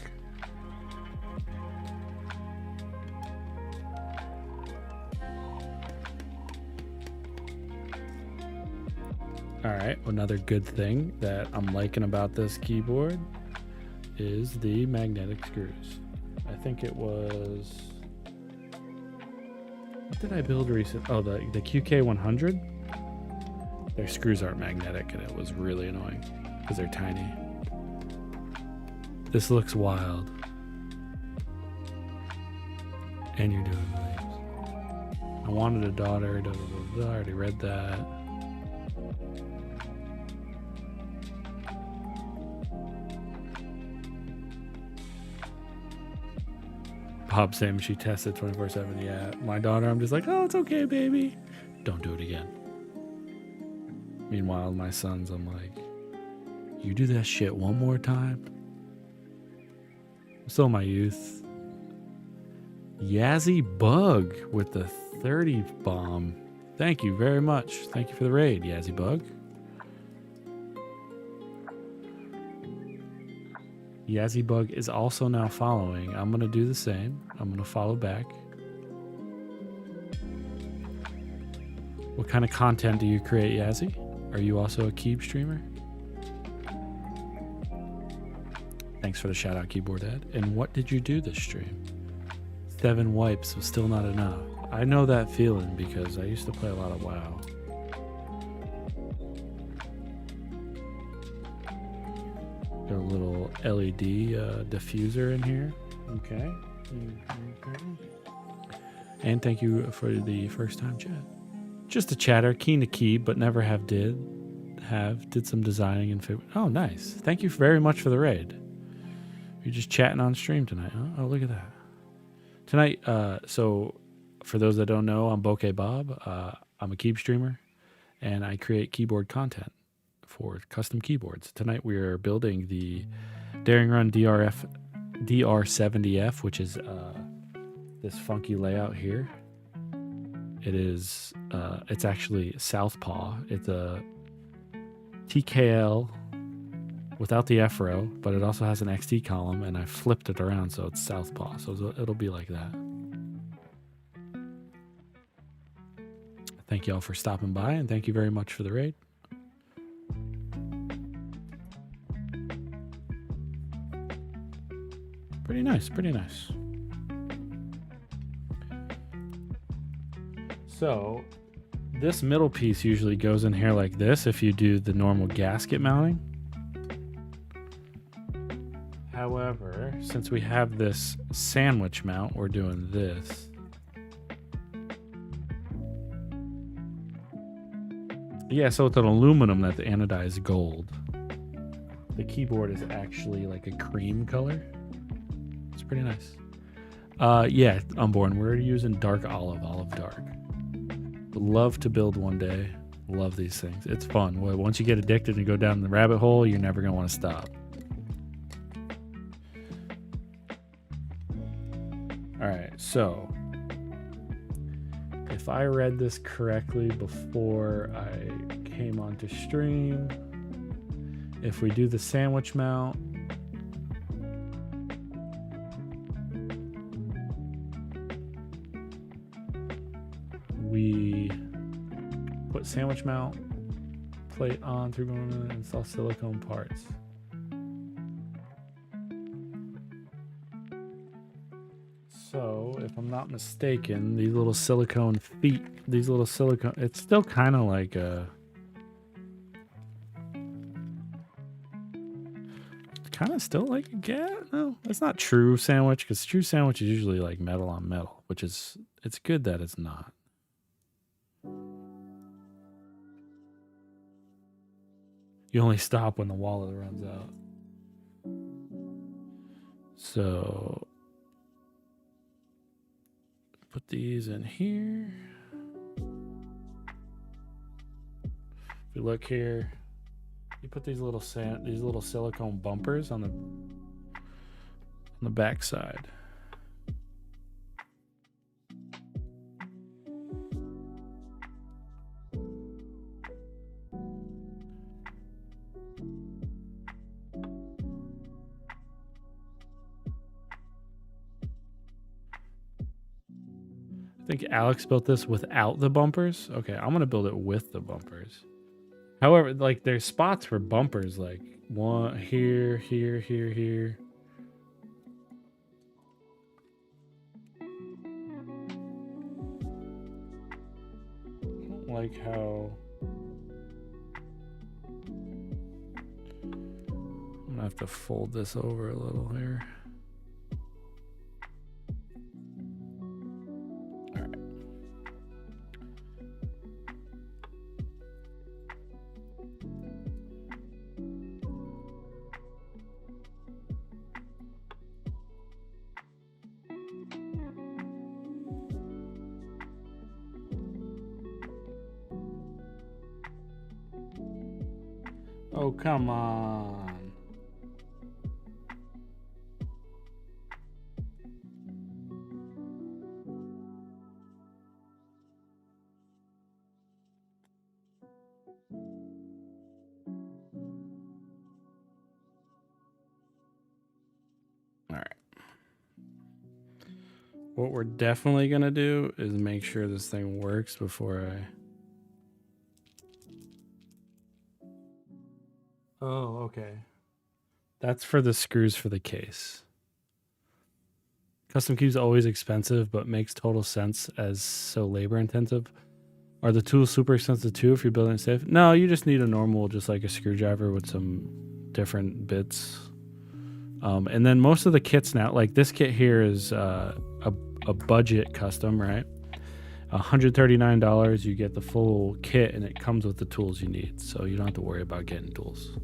All right, another good thing that I'm liking about this keyboard is the magnetic screws. I think it was, what did I build recently? Oh, the QK100. Their screws aren't magnetic, and it was really annoying because they're tiny. This looks wild. And you're doing waves. I wanted a daughter. I already read that. Bob saying she tested 24/7. Yeah, my daughter, I'm just like, oh, it's okay, baby. Don't do it again. Meanwhile, my sons, I'm like, you do that shit one more time. I'm still in my youth. Yazzie Bug with the 30 bomb. Thank you very much. Thank you for the raid, Yazzie Bug. Yazzie Bug is also now following. I'm going to do the same. I'm going to follow back. What kind of content do you create, Yazzie? Are you also a Keeb streamer? Thanks for the shout out, Keyboard Ed. And what did you do this stream? 7 wipes was still not enough. I know that feeling because I used to play a lot of WoW. Got a little LED diffuser in here. Okay. And thank you for the first time chat. Just a chatter, keen to key, but never did some designing and oh, nice. Thank you very much for the raid. You're just chatting on stream tonight, huh? Oh, look at that. Tonight, so for those that don't know, I'm Bokeh Bob. I'm a Keeb streamer, and I create keyboard content for custom keyboards. Tonight we are building the Daring Run DR-70F, which is this funky layout here. It is, it's actually Southpaw. It's a TKL without the F-row, but it also has an XT column, and I flipped it around so it's Southpaw. So it'll be like that. Thank you all for stopping by, and thank you very much for the raid. Pretty nice, pretty nice. So this middle piece usually goes in here like this if you do the normal gasket mounting. However, since we have this sandwich mount, we're doing this. Yeah, so it's an aluminum that's anodized gold. The keyboard is actually like a cream color. It's pretty nice. Yeah, Unborn, we're using dark olive dark. Would love to build one day Love these things. It's fun. Once you get addicted and go down the rabbit hole, you're never going to want to stop. All right, so if I read this correctly before I came onto stream, if we do the sandwich mount, we put sandwich mount plate on through and install silicone parts. So if I'm not mistaken, these little silicone feet, it's still kind of like a, kind of still like a gat. No, that's not true sandwich, because true sandwich is usually like metal on metal, which is, it's good that it's not. You only stop when the wallet runs out. So put these in here. If you look here, you put these little silicone bumpers on the back side. I think Alex built this without the bumpers. Okay, I'm gonna build it with the bumpers. However, like there's spots for bumpers, like one here, here, here, here. I don't like how I'm gonna have to fold this over a little here. Oh, come on. All right. What we're definitely going to do is make sure this thing works before I... Oh, okay. That's for the screws for the case. Custom cube's always expensive, but makes total sense as so labor intensive. Are the tools super expensive too if you're building it safe? No, you just need a normal, just like a screwdriver with some different bits. And then most of the kits now, like this kit here is a budget custom, right? $139, you get the full kit and it comes with the tools you need. So you don't have to worry about getting tools.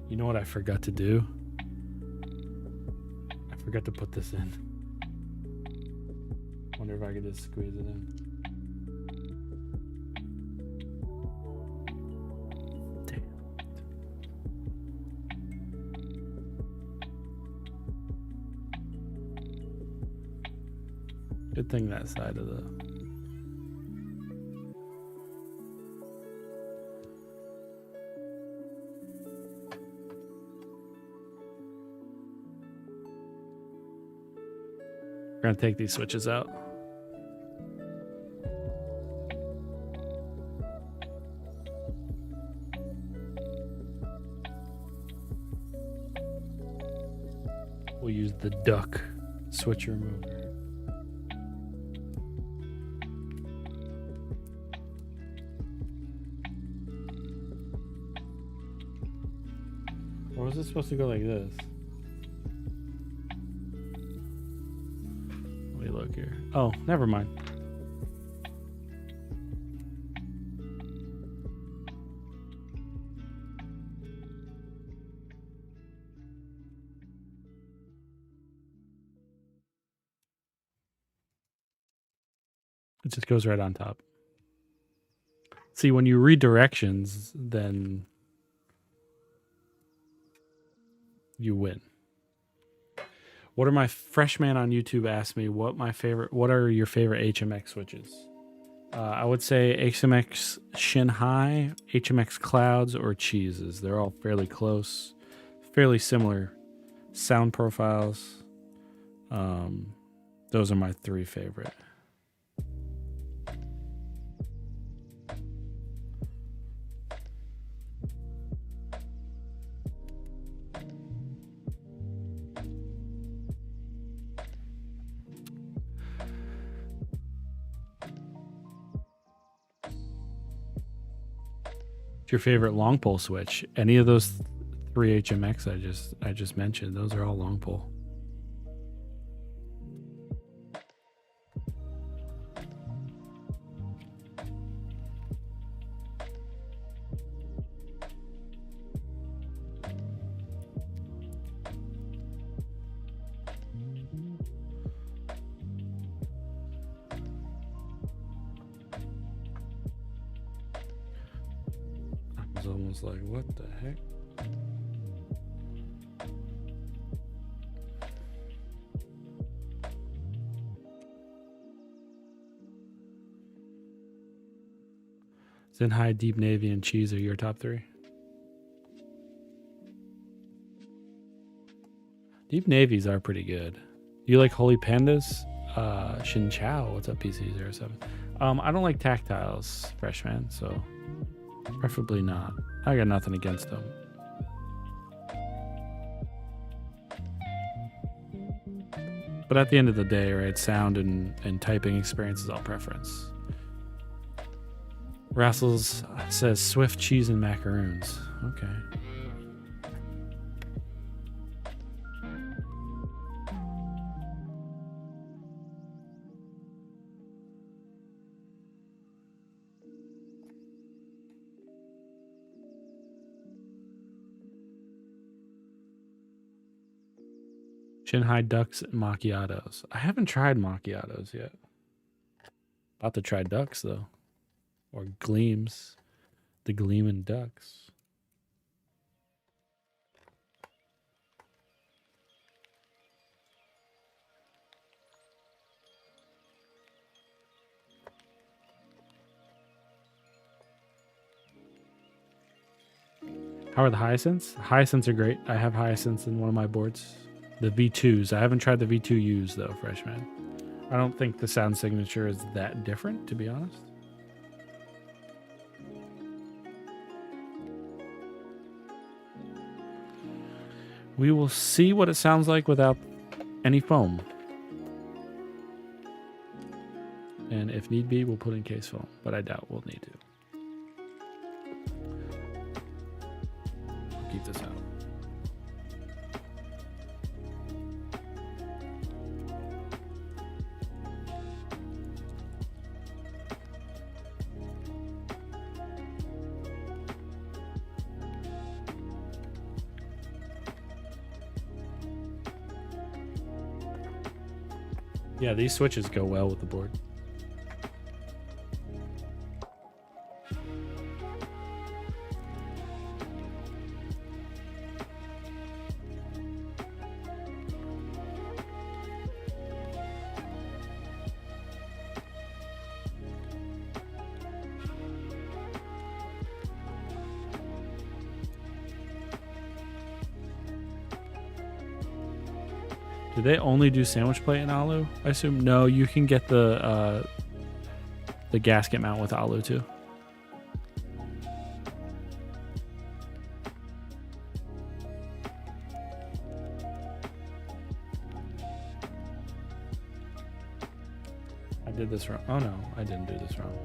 You know what I forgot to do? I forgot to put this in. Wonder if I could just squeeze it in. Damn. Good thing that side of the... We're gonna take these switches out. We'll use the duck switch remover. Or was it supposed to go like this? Let me look here. Oh, never mind. It just goes right on top. See, when you read directions, then you win. What are my freshman on YouTube asked me what are your favorite HMX switches? I would say HMX Shin High, HMX Clouds, or Cheeses. They're all fairly close, fairly similar sound profiles. Those are my three favorite. What's your favorite long pole switch? Any of those three HMX I just mentioned, those are all long pole. I was almost like, what the heck? Zen High, Deep Navy, and Cheese are your top three? Deep Navies are pretty good. You like Holy Pandas? Shin Chao, what's up, PC07? I don't like tactiles, freshman, so preferably not. I got nothing against them. But at the end of the day, right, sound and typing experience is all preference. Rassels says Swift cheese and macaroons. Okay. Shanghai ducks and macchiatos. I haven't tried macchiatos yet. About to try ducks though, or gleams, the gleaming ducks. How are the hyacinths? Hyacinths are great. I have hyacinths in one of my boards. The V2s. I haven't tried the V2Us though, freshman. I don't think the sound signature is that different, to be honest. We will see what it sounds like without any foam. And if need be, we'll put in case foam, but I doubt we'll need to. I'll keep this out. Yeah, these switches go well with the board. Do they only do sandwich plate in Alu? I assume no. You can get the gasket mount with Alu too. I did this wrong. Oh no, I didn't do this wrong.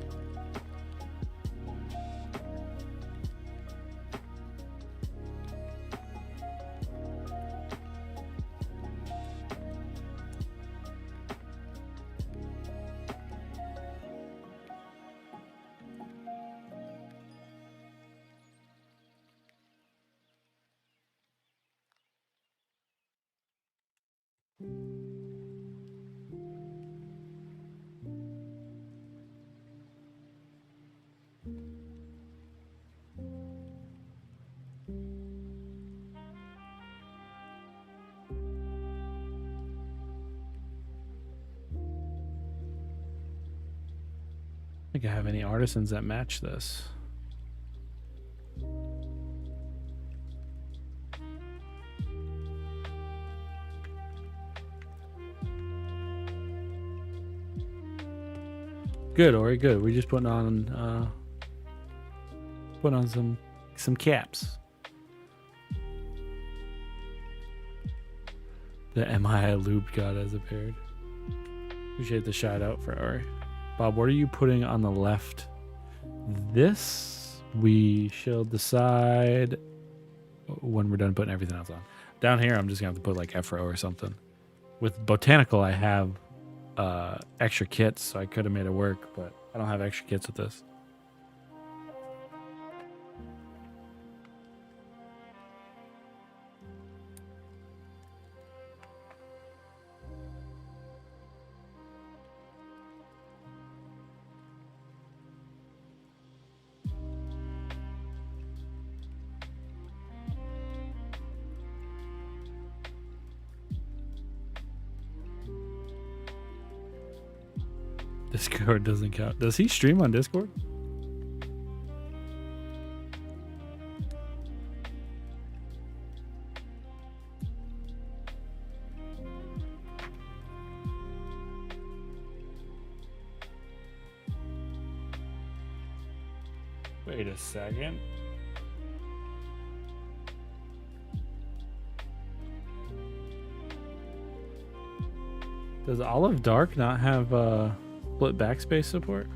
think I have any artisans that match this. Good, Ori, good. We're just putting on some caps. The MI lube god has appeared. Appreciate the shout out for Ori. Bob, what are you putting on the left? This we shall decide when we're done putting everything else on. Down here, I'm just gonna have to put like Afro or something. With Botanical, I have extra kits, so I could have made it work, but I don't have extra kits with this. Discord doesn't count. Does he stream on Discord? Wait a second. Does Olive Dark not have split backspace support?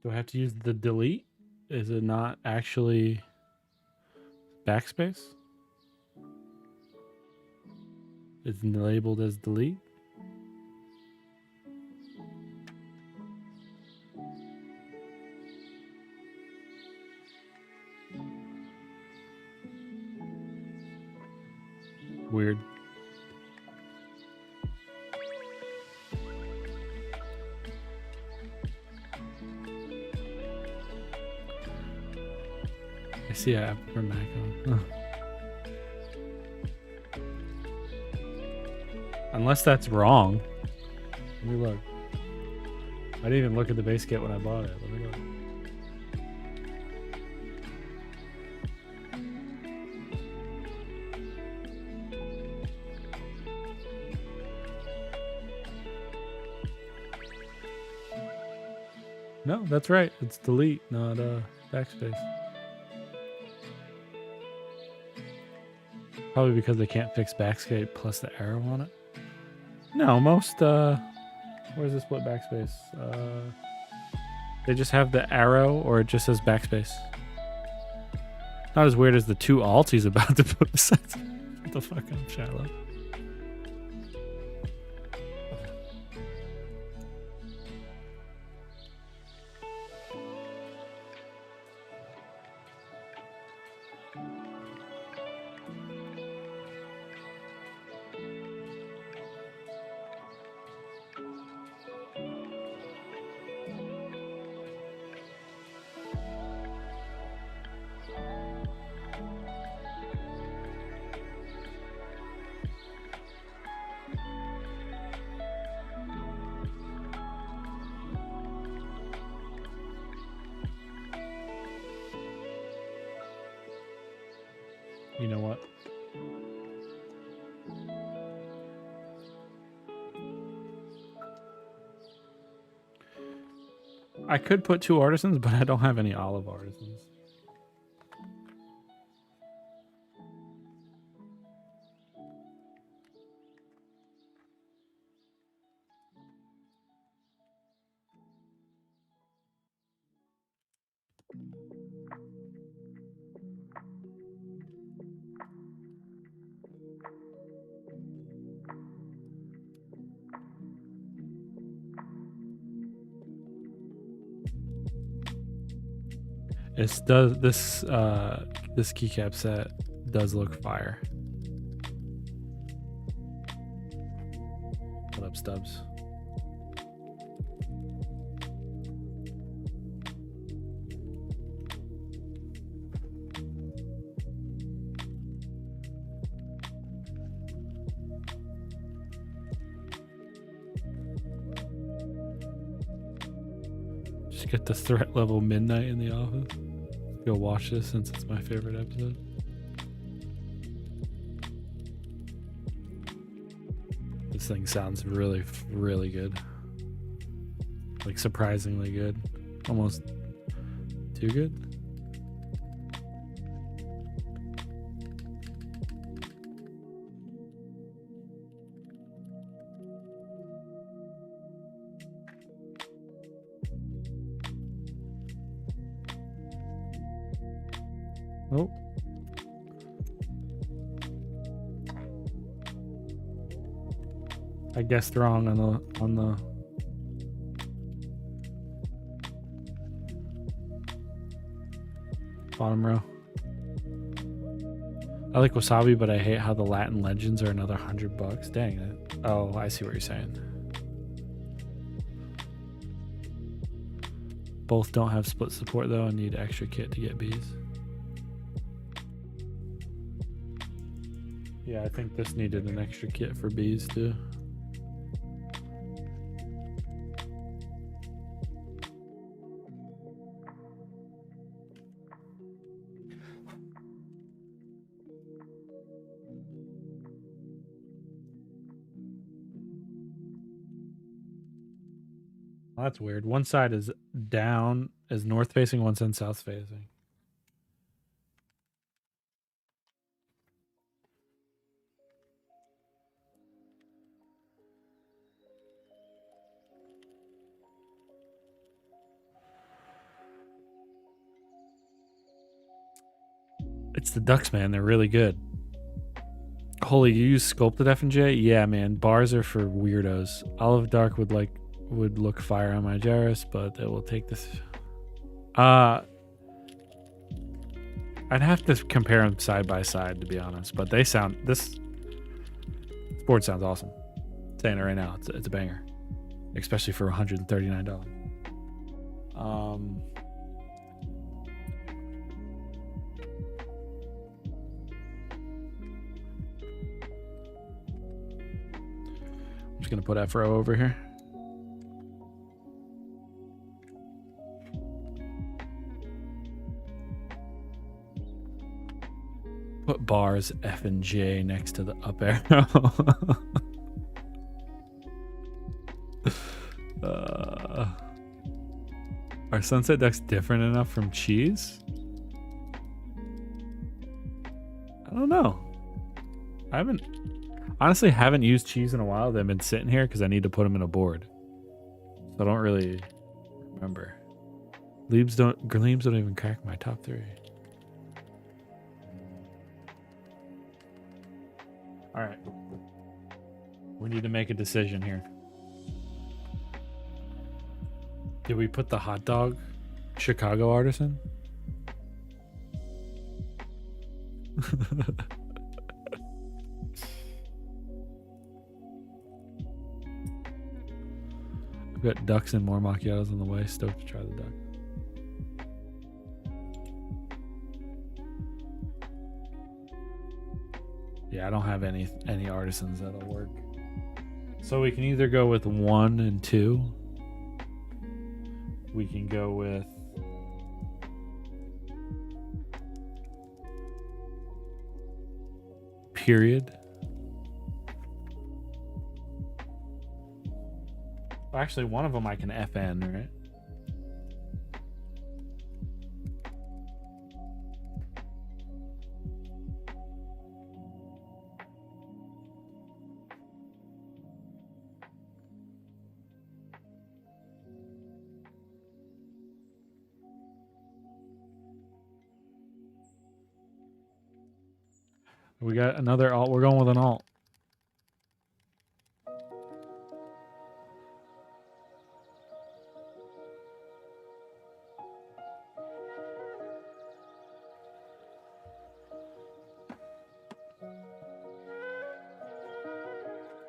Do I have to use the delete? Is it not actually backspace? It's labeled as delete? Weird. I see an app for Mac on. Unless that's wrong. Let me look. I didn't even look at the base kit when I bought it. Let me look. No, that's right. It's delete, not backspace. Probably because they can't fix backspace plus the arrow on it. No, most where's the split backspace? They just have the arrow or it just says backspace. Not as weird as the two alts he's about to put besides. What the fuck up, shallow. You know what? I could put two artisans, but I don't have any olive artisans. This keycap set does look fire. What up, Stubbs? Just get the threat level midnight in the office. Go watch this since it's my favorite episode. This thing sounds really, really good. Like surprisingly good. Almost too good. Oh. I guessed wrong on the bottom row. I like wasabi, but I hate how the Latin legends are another $100. Dang it. Oh, I see what you're saying. Both don't have split support though and need extra kit to get bees. Yeah, I think this needed an extra kit for bees too. Oh, that's weird. One side is down, is north facing, one side south facing. It's the ducks, man. They're really good. Holy, you use sculpted F&J? Yeah, man. Bars are for weirdos. Olive Dark would look fire on my Jarus, but it will take this. I'd have to compare them side by side to be honest, but this board sounds awesome. I'm saying it right now, it's a banger, especially for $139. I'm just gonna put Afro over here. Put bars F and J next to the up arrow. Are sunset ducks different enough from cheese? I don't know. I honestly haven't used cheese in a while. They've been sitting here because I need to put them in a board. So I don't really remember. Gleams don't even crack my top 3. All right. We need to make a decision here. Did we put the hot dog Chicago artisan? I've got ducks and more macchiatos on the way. Stoked to try the duck. Yeah, I don't have any artisans that'll work. So we can either go with 1 and 2. We can go with period. Well, actually, one of them I can FN, right? We got another alt. We're going with an alt.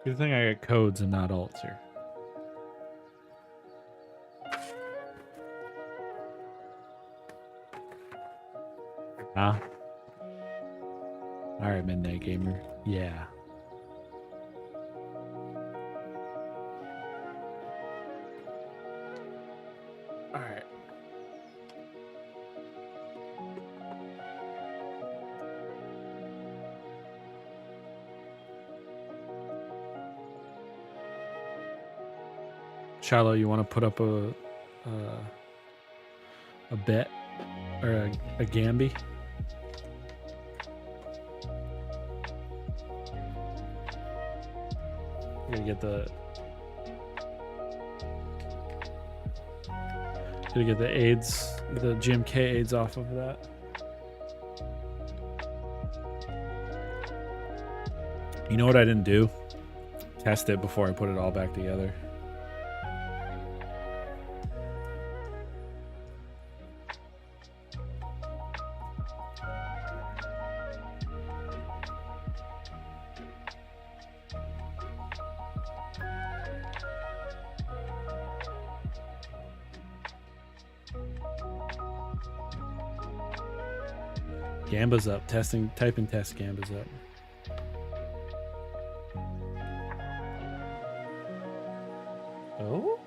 Good thing I got codes and not alts here. Huh? Alright, Midnight Gamer. Yeah. Alright. Shiloh, you want to put up a bet or a Gamby? Gotta get the AIDS, the GMK AIDS off of that. You know what I didn't do? Test it before I put it all back together. Gamba's up. Testing, type in test, Gamba's up. Oh.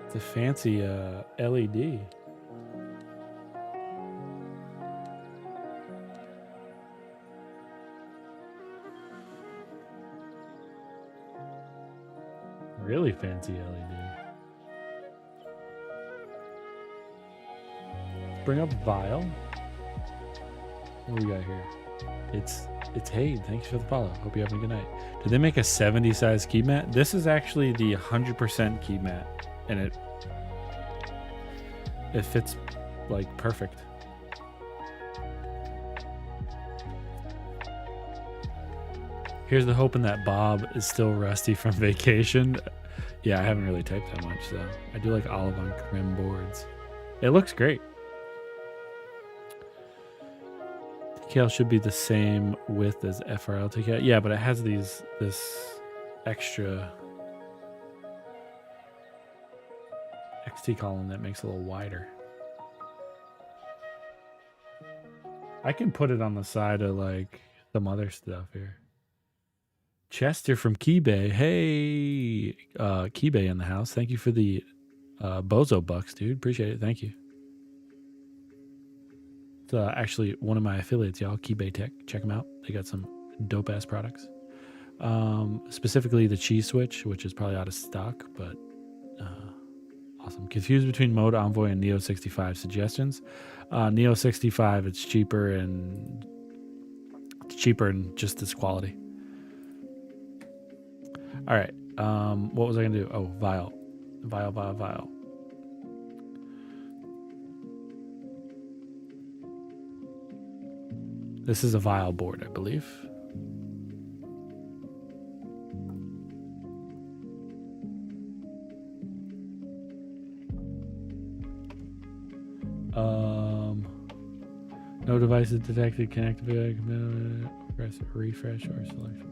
It's a fancy LED. Really fancy LED. Bring up Vile. What do we got here? It's Hayden. Thanks for the follow. Hope you're having a good night. Did they make a 70 size key mat? This is actually the 100% key mat, and it fits like perfect. Here's the hoping that Bob is still rusty from vacation. Yeah, I haven't really typed that much, so I do like olive on creme boards. It looks great. TKL should be the same width as FRL TKL. Yeah, but it has this extra XT column that makes it a little wider. I can put it on the side of like some other stuff here. Chester from Keybay. Hey, Keybay in the house. Thank you for the Bozo bucks, dude. Appreciate it. Thank you. It's actually one of my affiliates, y'all. Keybay Tech. Check them out. They got some dope ass products. Specifically the cheese switch, which is probably out of stock, but awesome. Confused between Mode Envoy and Neo 65 suggestions. Neo 65, it's cheaper and just its quality. All right. What was I gonna do? Oh, Vile. This is a Vile board, I believe. No devices detected. Connected. Press refresh or select.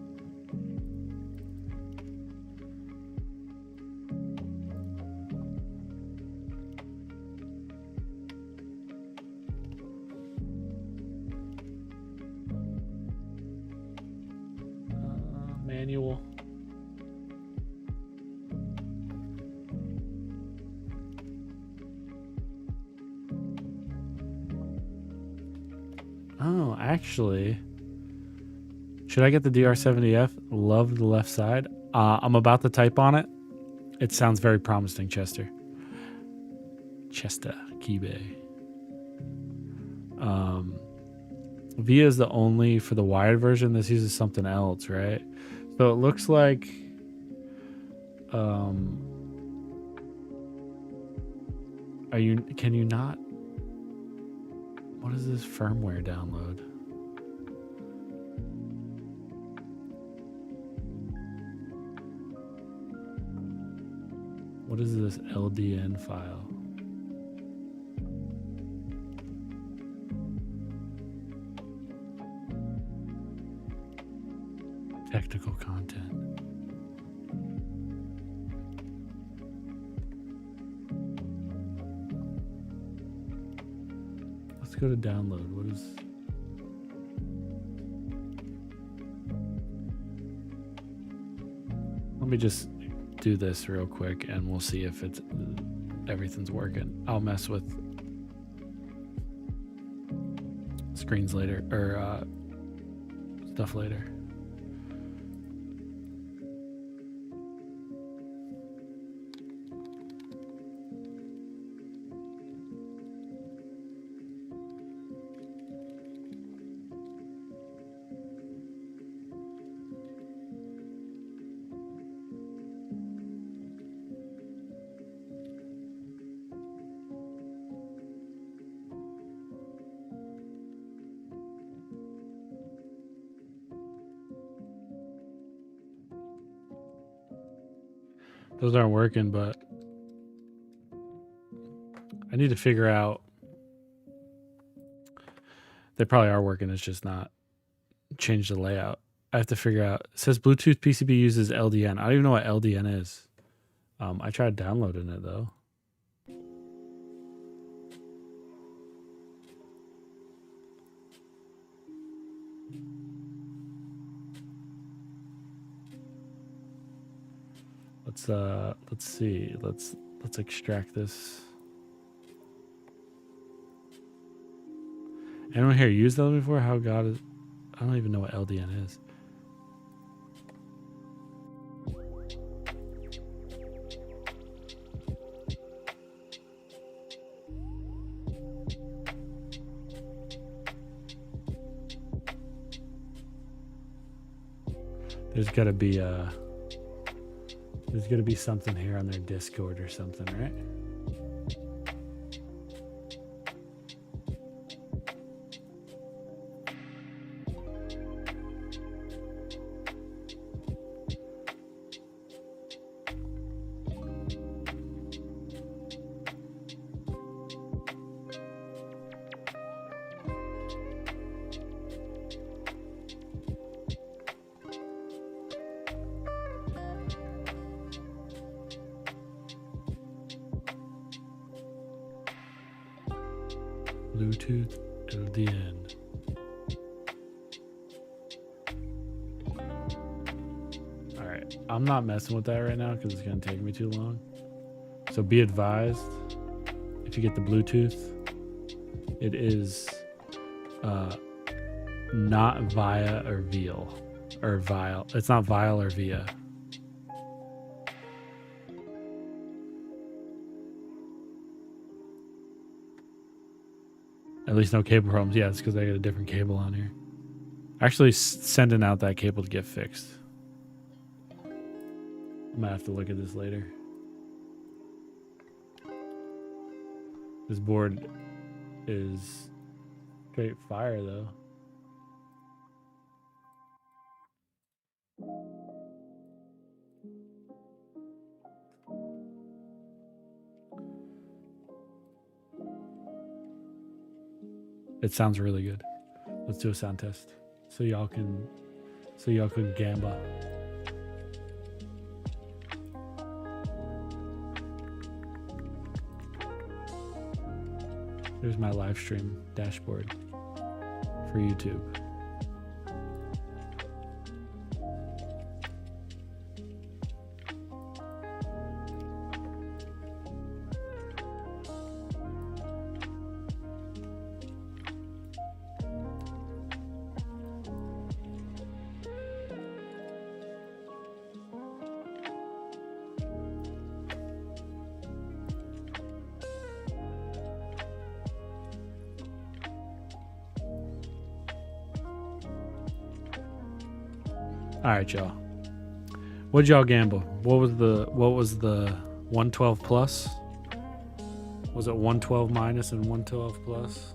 Manual. Oh, actually, should I get the DR-70F? Love the left side. I'm about to type on it. It sounds very promising, Chester. Keybay. VIA is the only for the wired version. This uses something else, right? So it looks like can you not? What is this firmware download? What is this LDN file? Technical content. Let's go to download. What is... Let me just do this real quick and we'll see if it's everything's working. I'll mess with screens later, or stuff later. Those aren't working, but I need to figure out. They probably are working. It's just not changed the layout. I have to figure out. It says Bluetooth PCB uses LDN. I don't even know what LDN is. I tried downloading it though. Let's see. Let's extract this. Anyone here used that before? How God is... I don't even know what LDN is. There's gotta be something here on their Discord or something, right? Bluetooth LDN. All right, I'm not messing with that right now because it's gonna take me too long. So be advised, if you get the Bluetooth, it is not via or veal or vile. It's not vile or via. At least no cable problems. Yeah, it's because I got a different cable on here. Actually, sending out that cable to get fixed. I might have to look at this later. This board is straight fire, though. It sounds really good. Let's do a sound test so y'all can gamba. Here's my live stream dashboard for YouTube. All right, y'all. What'd y'all gamble? What was the 112 plus? Was it 112 minus and 112 plus?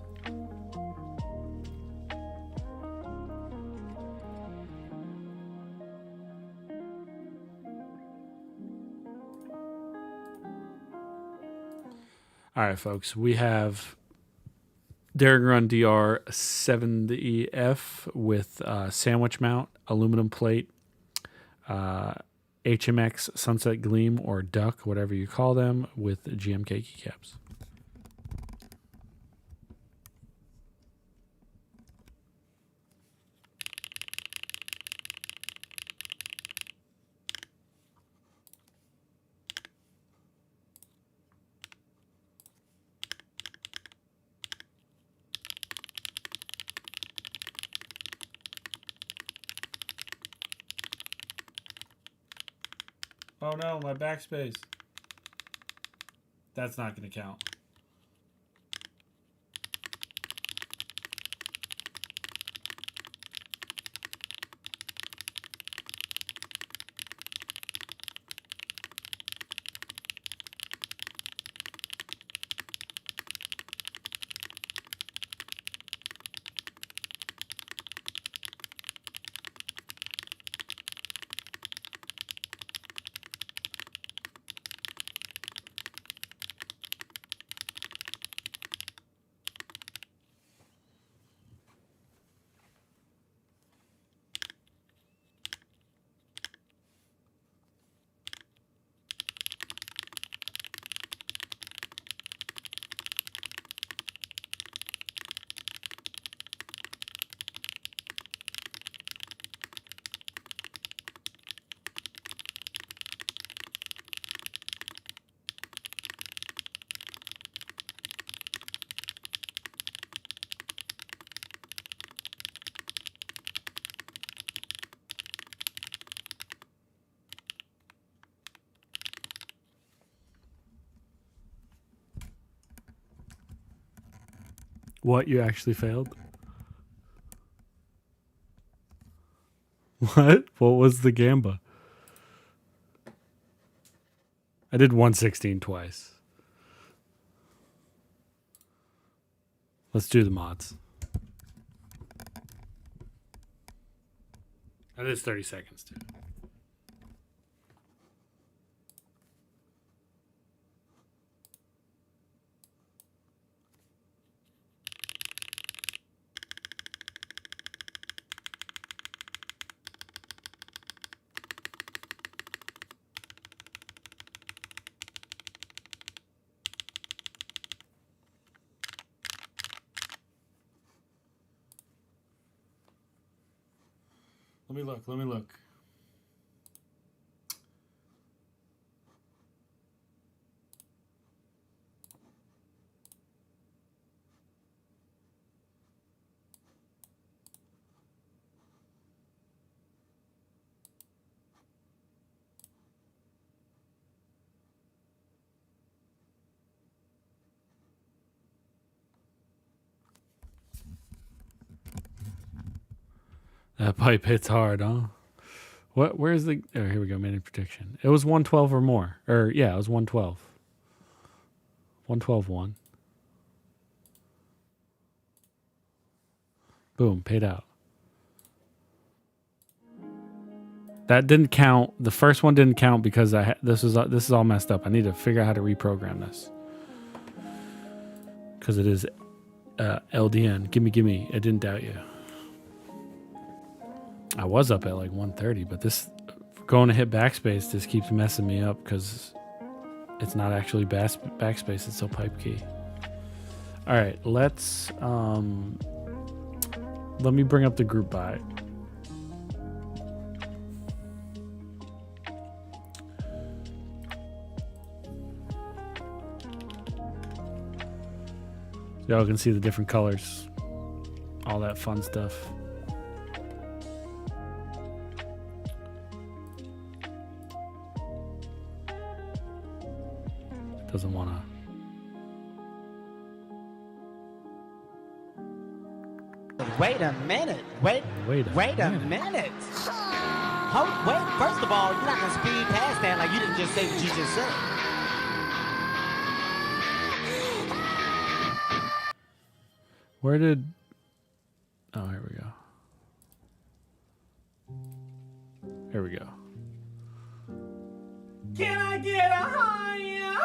All right, folks. We have Run DR-70F with sandwich mount, aluminum plate, HMX Sunset Gleam or Duck, whatever you call them, with GMK keycaps. Oh no, my backspace. That's not going to count. What, you actually failed? What? What was the gamba? I did 116 twice. Let's do the mods. That is 30 seconds too. Let me look. Let me look. That pipe hits hard, huh? What? Where's the? Oh, here we go. Managed prediction. It was 112 or more. Or yeah, it was 112. 112.1. Boom, paid out. That didn't count. The first one didn't count because this is all messed up. I need to figure out how to reprogram this because it is LDN. Gimme. I didn't doubt you. I was up at like 130, but this going to hit backspace just keeps messing me up because it's not actually backspace. It's still pipe key. All right, let's let me bring up the group buy. Y'all can see the different colors, all that fun stuff. Doesn't want to. Wait a minute. Wait a minute. Wait, first of all, you're not going to speed past that like you didn't just say what you just said. Where did... Oh, here we go. Here we go. Can I get a higher?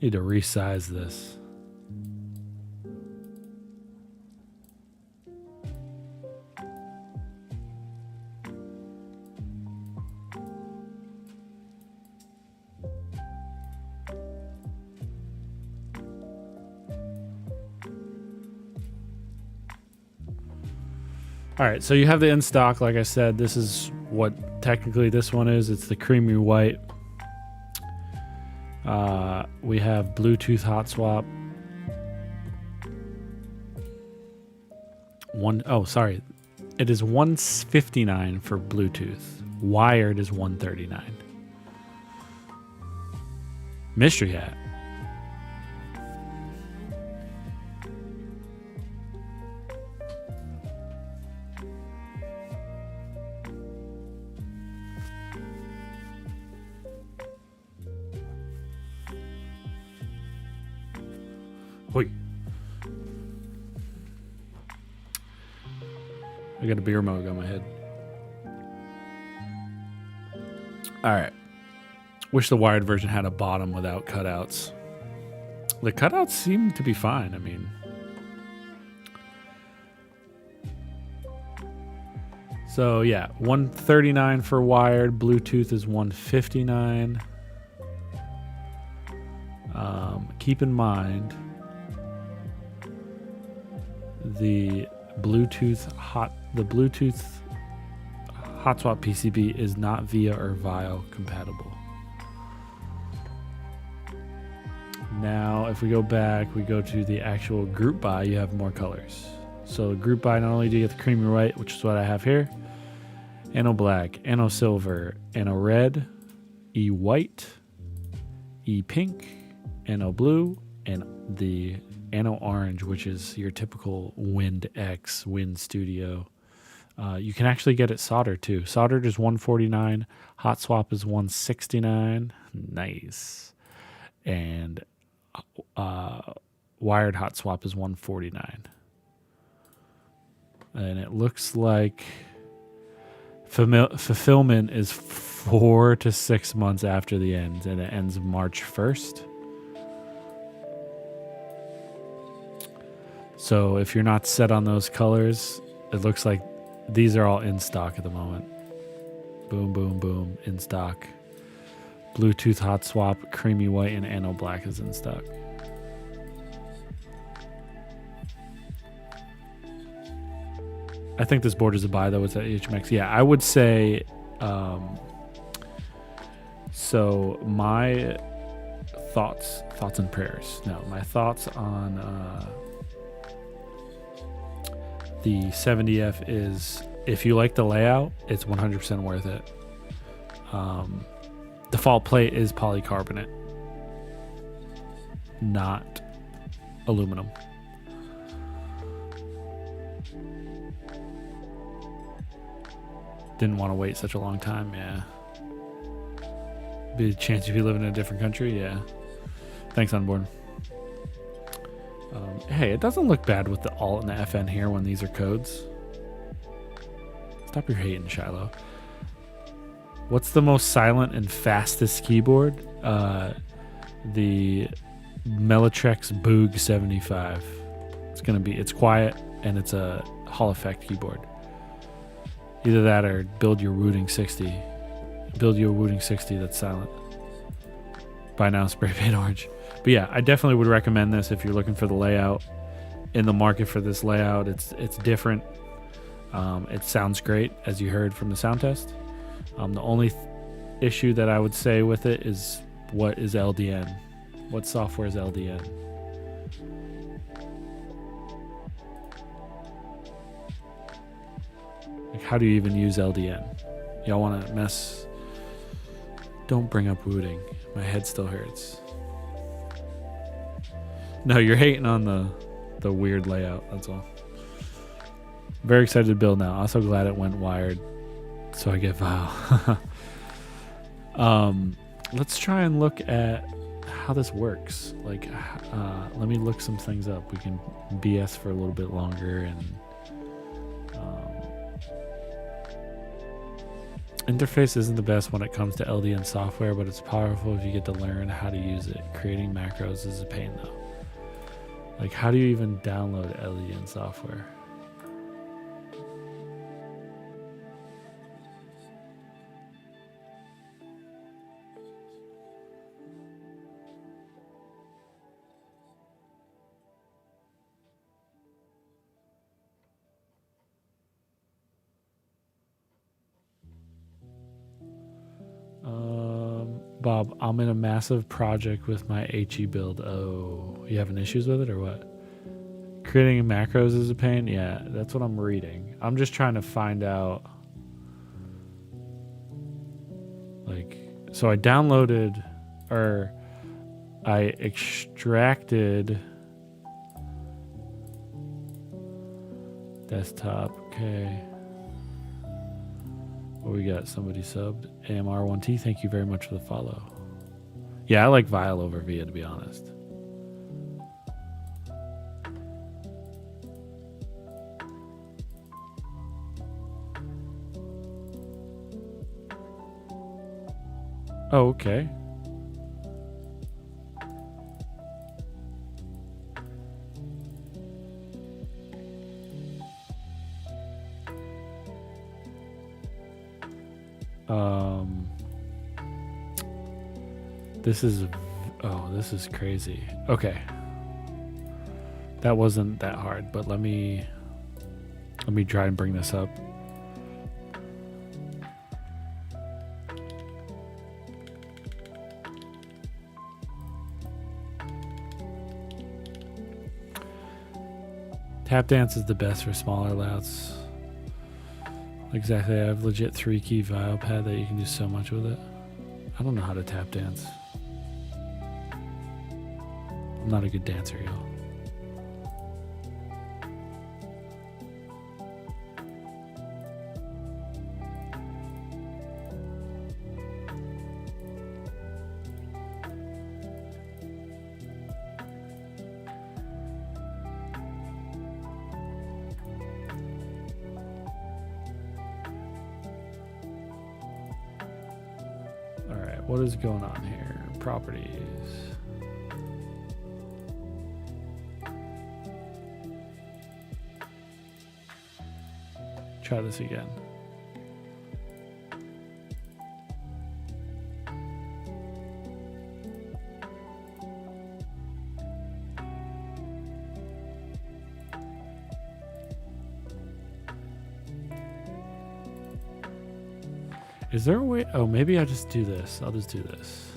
Need to resize this. All right, so you have the in stock. Like I said, this is what technically this one is. It's the creamy white. We have Bluetooth hot swap. Sorry. It is $159 for Bluetooth. Wired is $139. Mystery hat. Hoi. I got a beer mug on my head. All right. Wish the wired version had a bottom without cutouts. The cutouts seem to be fine. I mean, so yeah, $139 for wired. Bluetooth is $159. Keep in mind the Bluetooth hot swap PCB is not via or VIO compatible. Now, if we go back, we go to the actual group buy, you have more colors. So group buy, not only do you get the creamy white, which is what I have here, Anno black, Anno silver, Anno red, E white, E pink, Anno blue, and the Anno orange, which is your typical Wind X, Wind Studio. You can actually get it soldered too. Soldered is $149. Hot swap is $169. Nice. And wired hot swap is $149. And it looks like fulfillment is 4 to 6 months after the end, and it ends March 1st. So if you're not set on those colors, it looks like these are all in stock at the moment. Boom, boom, boom, in stock. Bluetooth hot swap, creamy white, and Anno black is in stock. I think this board is a buy though. It's at HMX. Yeah, I would say. So my thoughts and prayers. No, my thoughts on the 70F is, if you like the layout, it's 100% worth it. Default plate is polycarbonate, not aluminum. Didn't want to wait such a long time, yeah. Be a chance if you live in a different country, yeah. Thanks, Unborn. Hey, it doesn't look bad with the Alt and the FN here when these are codes. Stop your hating, Shiloh. What's the most silent and fastest keyboard? The Mellotrex Boog 75. It's quiet and it's a Hall effect keyboard. Either that or build your Wooting 60. Build your Wooting 60 that's silent. Buy now, spray paint orange. But yeah, I definitely would recommend this if you're looking for the layout. In the market for this layout, it's different. It sounds great, as you heard from the sound test. The only issue that I would say with it is, what is LDN? What software is LDN? Like, how do you even use LDN? Y'all want to mess? Don't bring up Wooting. My head still hurts. No, you're hating on the weird layout. That's all. Very excited to build now. Also glad it went wired, so I get VIO. Let's try and look at how this works. Like, let me look some things up. We can BS for a little bit longer. And interface isn't the best when it comes to LDN software, but it's powerful if you get to learn how to use it. Creating macros is a pain though. Like, how do you even download LDN software? Bob, I'm in a massive project with my HE build. Oh, you having issues with it or what? Creating macros is a pain? Yeah, that's what I'm reading. I'm just trying to find out. Like, so I downloaded, or I extracted desktop. Okay. What we got? Somebody subbed. AMR1T, thank you very much for the follow. Yeah, I like Vile over Via, to be honest. Oh, okay. This is crazy. Okay. That wasn't that hard, but let me try and bring this up. Tap dance is the best for smaller louds. Exactly. I have legit 3-key vibe pad that you can do so much with it. I don't know how to tap dance. I'm not a good dancer, y'all. What is going on here? Properties. Try this again. Is there a way? Oh, maybe I just do this. I'll just do this.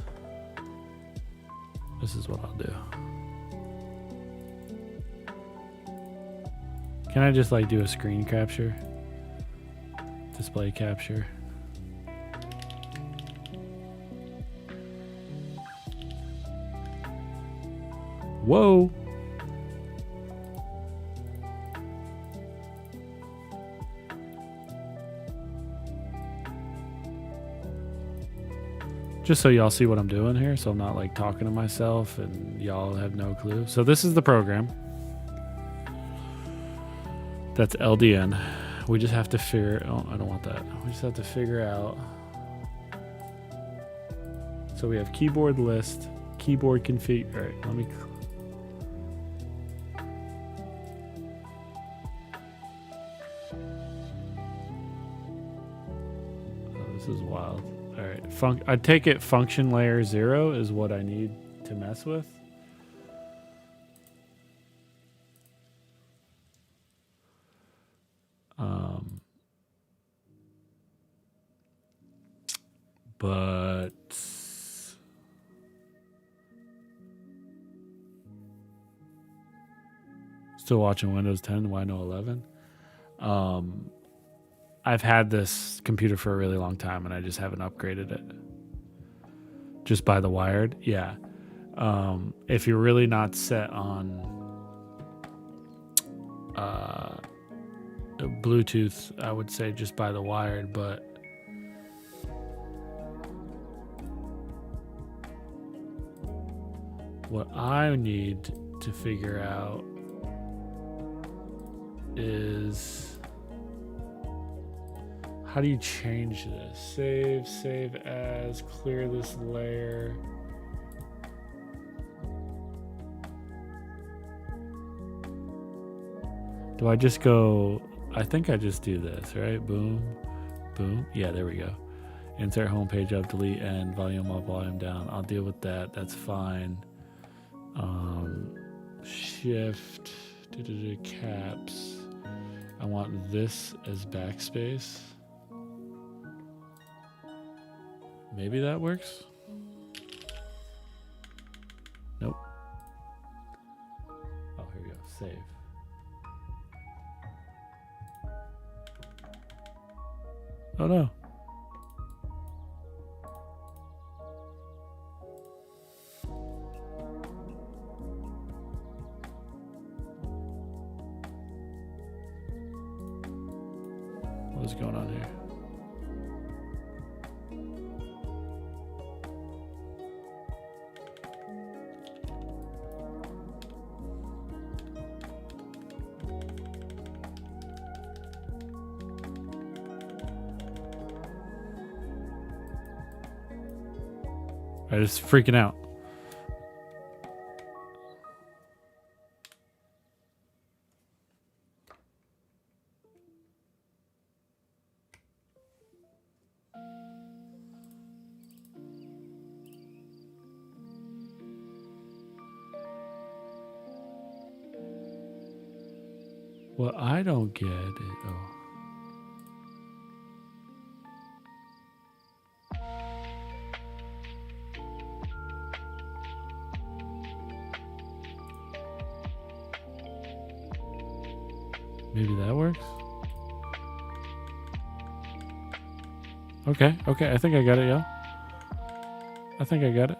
This is what I'll do. Can I just like do a screen capture? Display capture. Whoa. Just so y'all see what I'm doing here, so I'm not like talking to myself and y'all have no clue. So this is the program. That's LDN. We just have to figure, oh, I don't want that. We just have to figure out. So we have keyboard list, keyboard config. All right, let me. Oh, this is wild. All right, I take it function layer 0 is what I need to mess with. But still watching Windows 10. Why no 11? I've had this computer for a really long time and I just haven't upgraded it. Just by the wired, yeah. If you're really not set on Bluetooth, I would say just by the wired, but what I need to figure out is how do you change this? Save as, clear this layer. Do I just go, I think I just do this, right? Boom, boom. Yeah, there we go. Insert homepage up, delete and volume up, volume down. I'll deal with that. That's fine. Shift, caps. I want this as backspace. Maybe that works. save. Oh no. What is going on here? I'm just freaking out. What I don't get is, oh. Maybe that works? Okay, okay, I think I got it, yeah. I think I got it.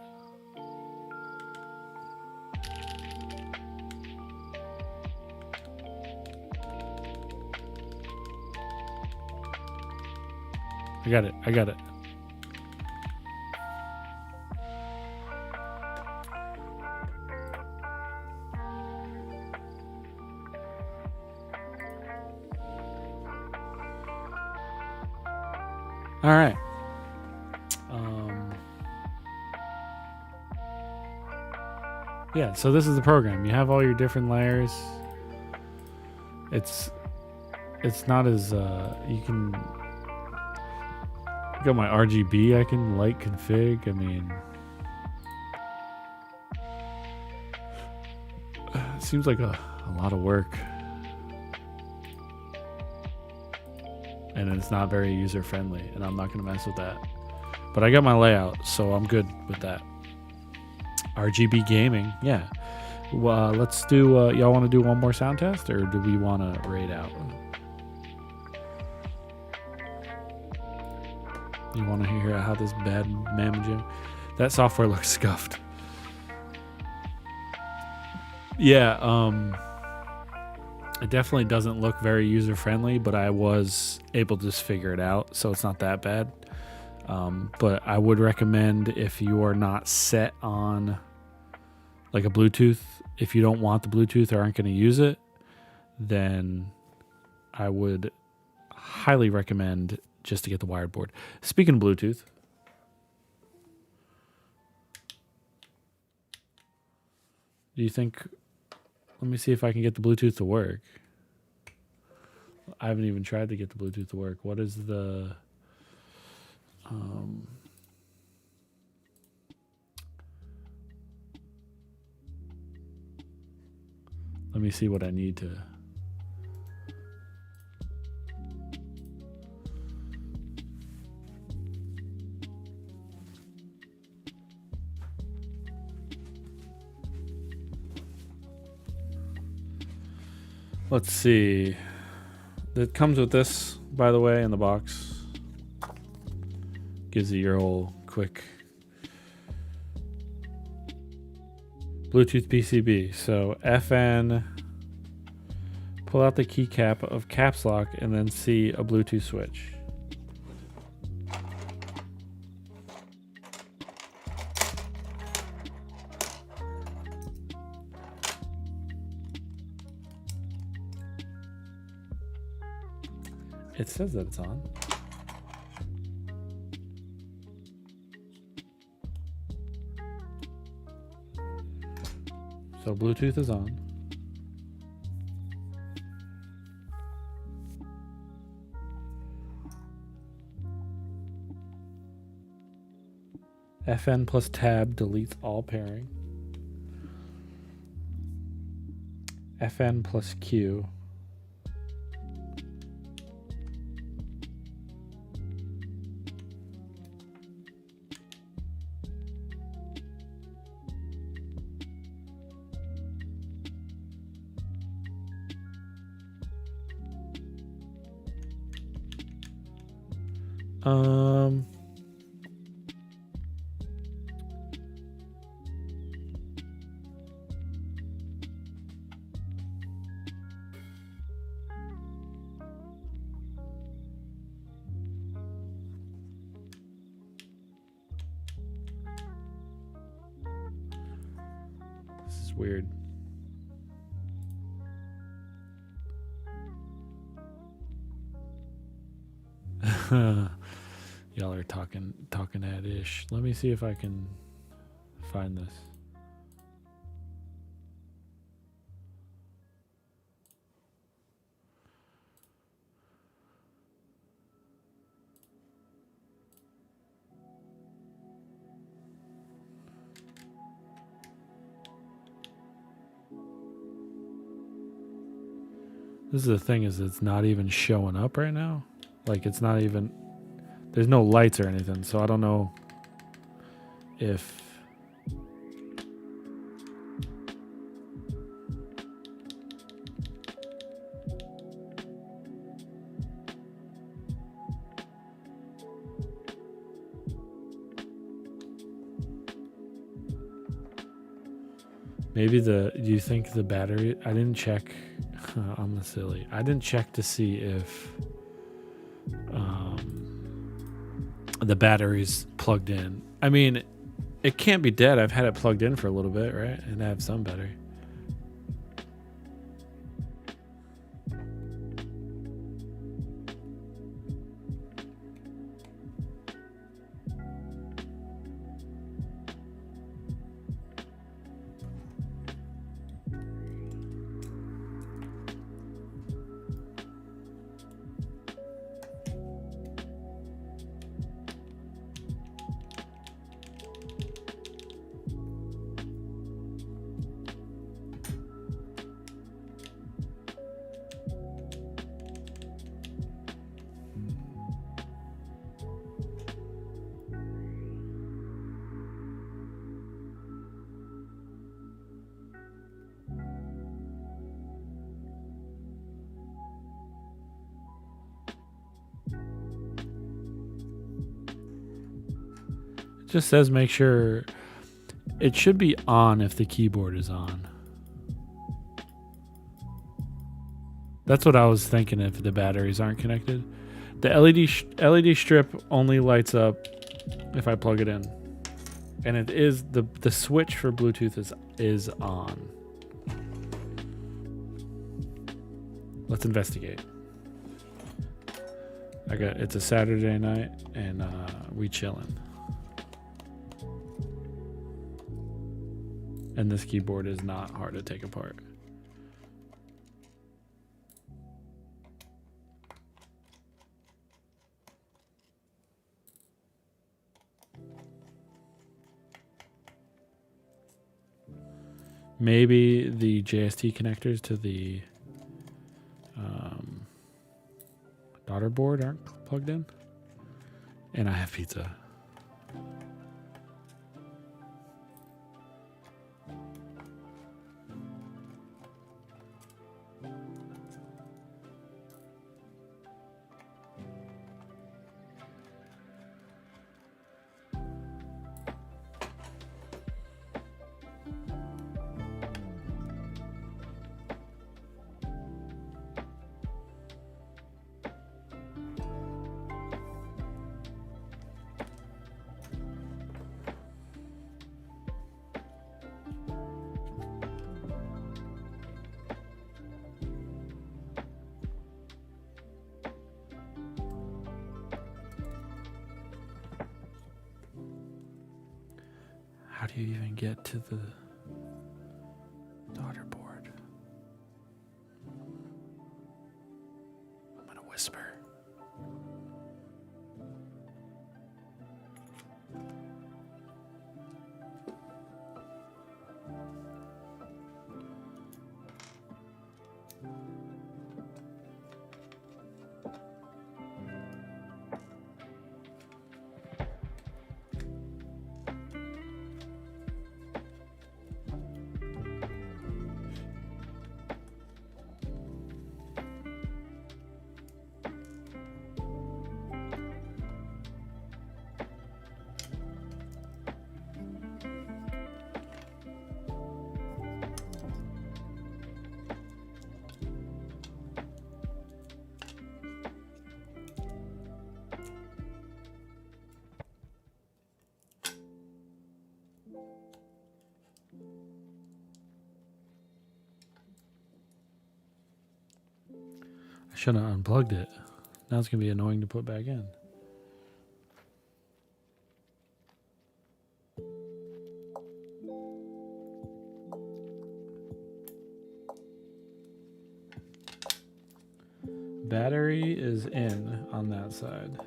I got it, I got it. All right. Yeah, so this is the program. You have all your different layers. It's not as you can got my RGB I can light config. I mean, it seems like a lot of work. And it's not very user friendly, and I'm not going to mess with that. But I got my layout, so I'm good with that. RGB gaming, yeah. Well, let's do. Y'all want to do one more sound test, or do we want to raid out? You want to hear how this bad mamma jam? That software looks scuffed. Yeah. It definitely doesn't look very user friendly, but I was able to just figure it out, so it's not that bad. But I would recommend, if you are not set on like a Bluetooth, if you don't want the Bluetooth or aren't going to use it, then I would highly recommend just to get the wired board. Speaking of Bluetooth, do you think, let me see if I can get the Bluetooth to work. I haven't even tried to get the Bluetooth to work. What is the let me see what I need to. Let's see. It comes with this, by the way, in the box. Gives you your whole quick Bluetooth PCB. So FN, pull out the keycap of caps lock, and then see a Bluetooth switch. It says that it's on. So Bluetooth is on. FN plus tab deletes all pairing. FN plus Q. Um. This is weird. Y'all are talking at ish. Let me see if I can find this. This is the thing, is it's not even showing up right now. Like, it's not even, there's no lights or anything, so I don't know if maybe do you think the battery, I didn't check. I'm the silly. I didn't check to see if the battery's plugged in. I mean, it can't be dead. I've had it plugged in for a little bit, right? And I have some battery. Just says make sure it should be on if the keyboard is on. That's what I was thinking if the batteries aren't connected. The LED strip only lights up if I plug it in. And it is the switch for Bluetooth is on. Let's investigate. It's a Saturday night and we chilling. And this keyboard is not hard to take apart. Maybe the JST connectors to the daughter board aren't plugged in. And I have pizza. How do you even get to the daughter board? I'm gonna whisper. Shouldn't have unplugged it. Now it's going to be annoying to put back in. Battery is in on that side.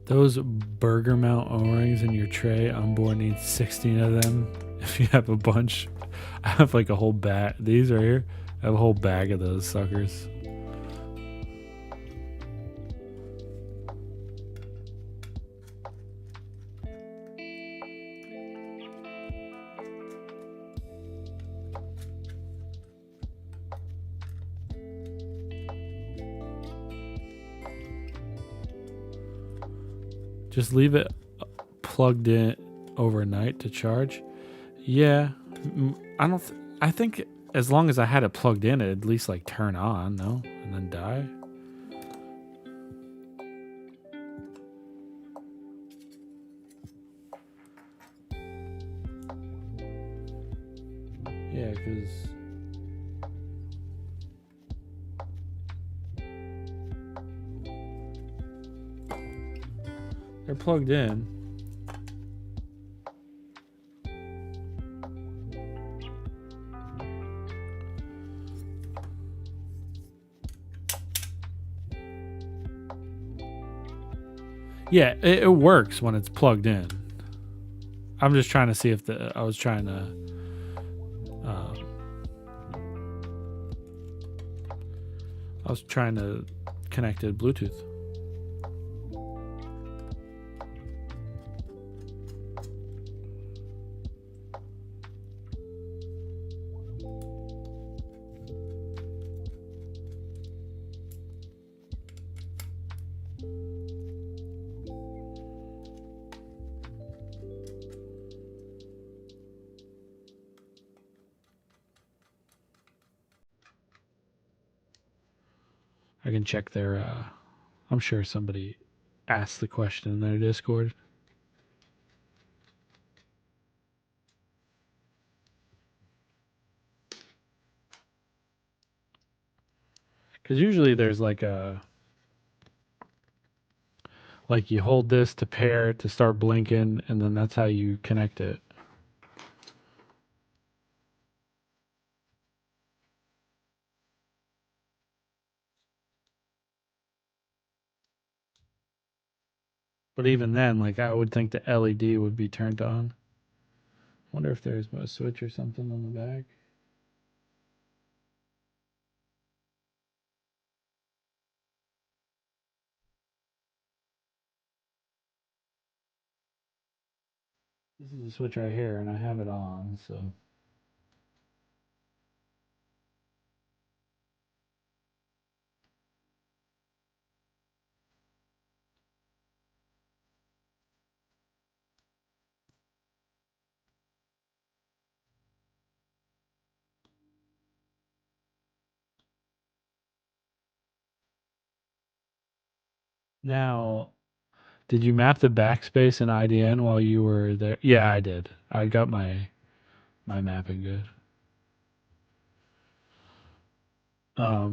Those burger mount O-rings in your tray on board needs 16 of them. If you have a bunch, I have like a whole bag. These right here, I have a whole bag of those suckers. Just leave it plugged in overnight to charge. Yeah, I don't. I think as long as I had it plugged in, it'd at least like turn on, no, and then die. Yeah, because they're plugged in. Yeah, it works when it's plugged in. I'm just trying to see if I was trying to connect it Bluetooth. I can check their I'm sure somebody asked the question in their Discord. Because usually there's like you hold this to pair to start blinking, and then that's how you connect it. But even then, like I would think the LED would be turned on. Wonder if there's a switch or something on the back. This is a switch right here, and I have it on, so. Now, did you map the backspace in IDN while you were there? Yeah, I did. I got my mapping good.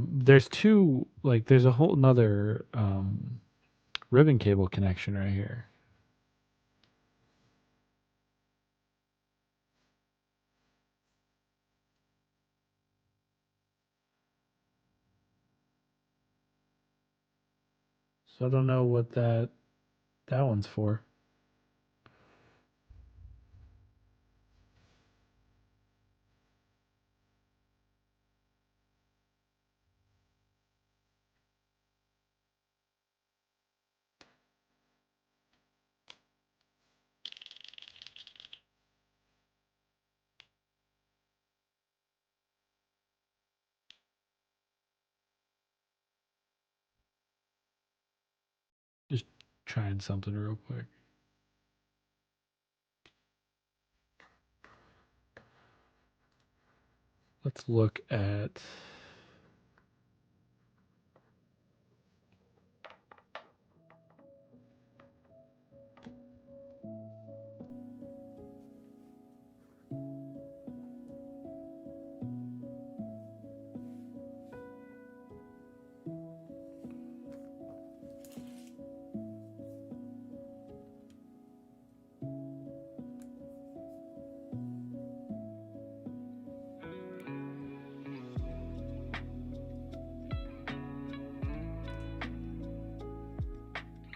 There's two, like, there's a whole nother ribbon cable connection right here. So I don't know what that one's for. Just trying something real quick. Let's look at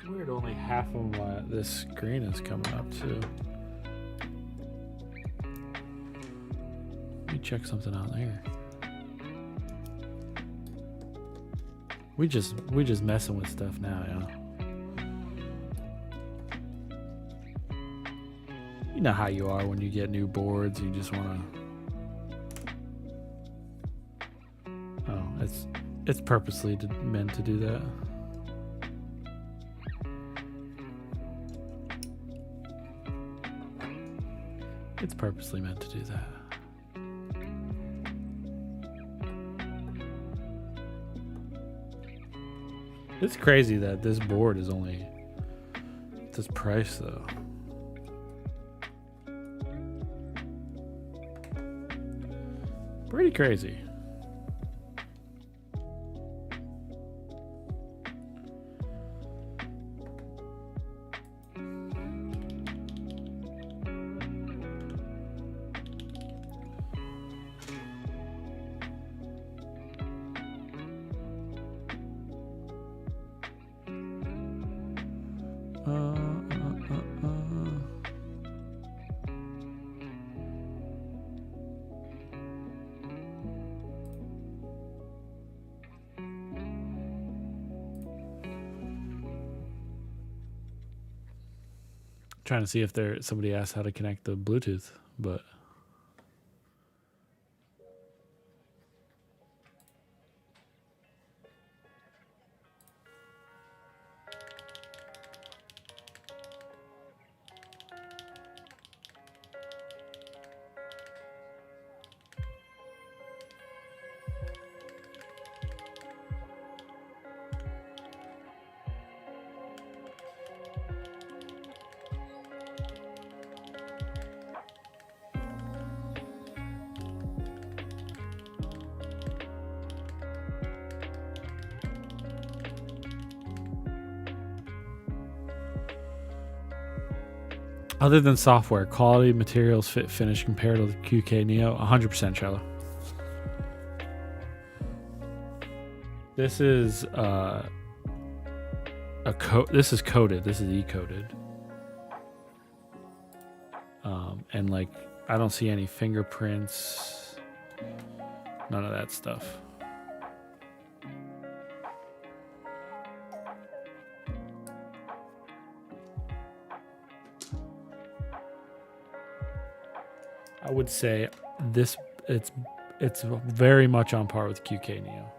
weird. Only half of this screen is coming up too. Let me check something out there. We just messing with stuff now, yeah. You know how you are when you get new boards. You just want to. Oh, it's purposely meant to do that. It's purposely meant to do that. It's crazy that this board is only this price though. Pretty crazy. Trying to see if somebody asked how to connect the Bluetooth, but other than software, quality, materials, fit, finish compared to the QK Neo, 100% Trello. This is this is coded. This is e-coded. And like I don't see any fingerprints. None of that stuff. I would say it's very much on par with QK Neo.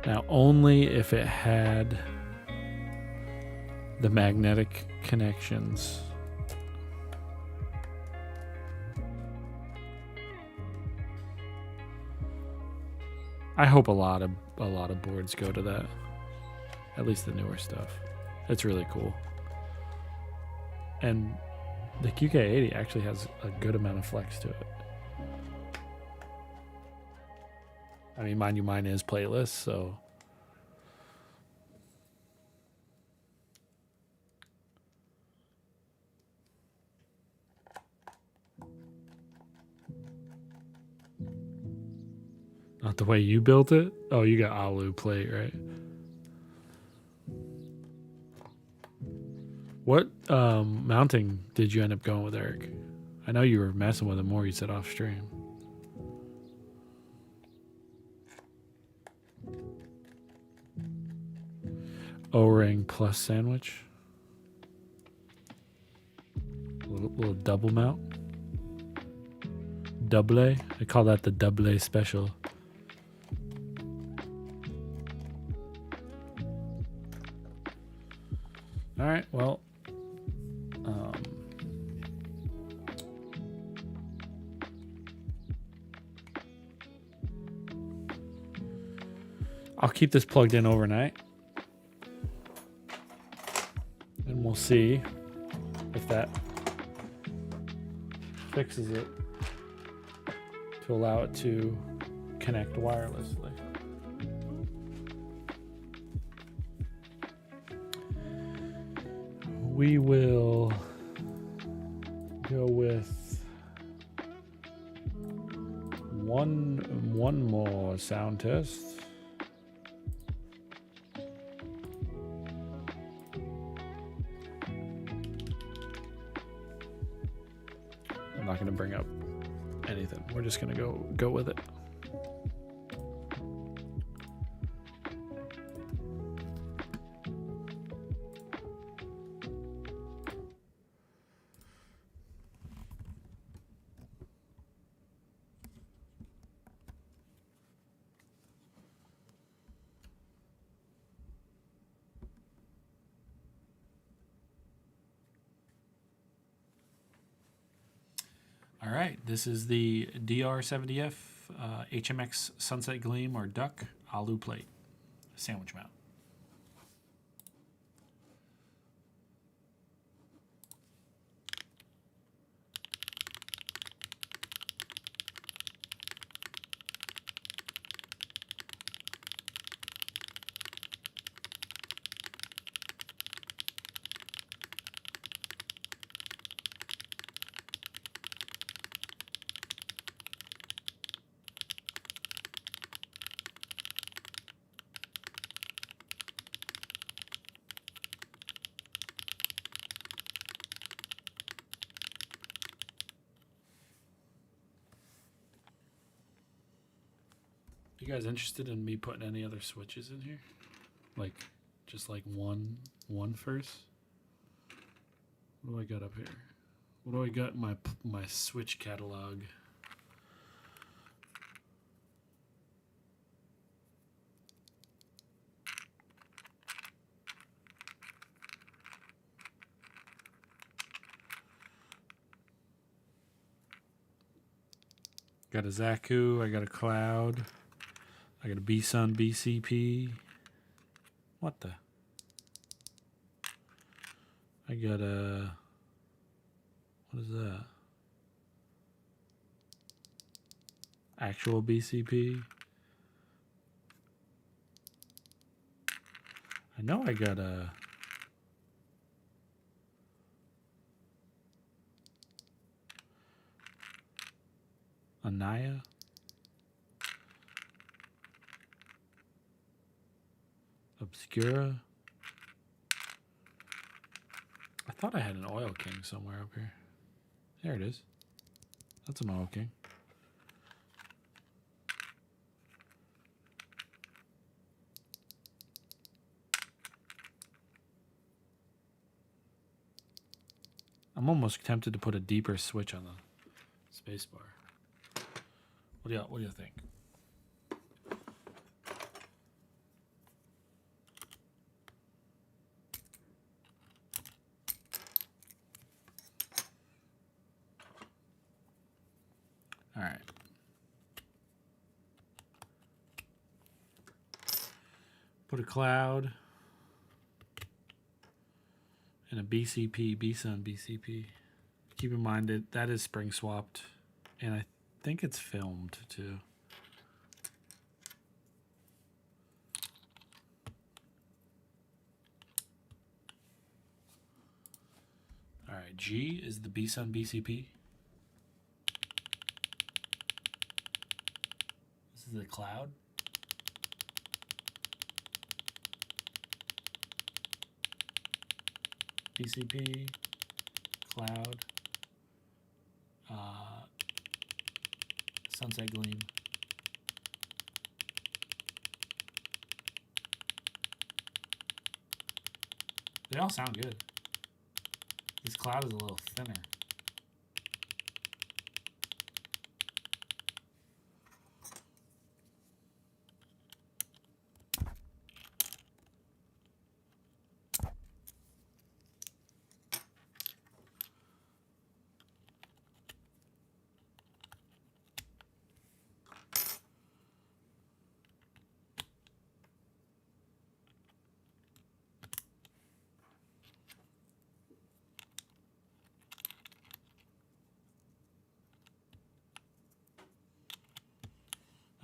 Now, only if it had the magnetic connections. I hope a lot of boards go to that. At least the newer stuff. It's really cool. And the QK80 actually has a good amount of flex to it. I mean, mind you, mine is playlist, so. Not the way you built it? Oh, you got alu plate, right? What mounting did you end up going with, Eric? I know you were messing with it more, you said off stream. O-ring plus sandwich. Little double mount. Double. I call that the double special. All right, well, I'll keep this plugged in overnight, and we'll see if that fixes it to allow it to connect wirelessly. We will go with one more sound test. I'm not going to bring up anything. We're just going to go with it. All right, this is the DR-70F HMX Sunset Gleam or Duck Alu Plate sandwich mount. You guys interested in me putting any other switches in here? Like, just like one first? What do I got up here? What do I got in my switch catalog? Got a Zaku, I got a Cloud, I got a B-Sun BCP. What the? I got a... What is that? Actual BCP. I know I got a... Anaya. Obscura. I thought I had an Oil King somewhere up here. There it is. That's an Oil King. I'm almost tempted to put a deeper switch on the spacebar. What do you think? All right. Put a Cloud and a BCP, B-Sun BCP. Keep in mind that is spring swapped, and I think it's filmed too. All right, G is the B-Sun BCP. This is the Cloud. BCP, Cloud, Sunset Gleam. They all sound good. This cloud is a little thinner.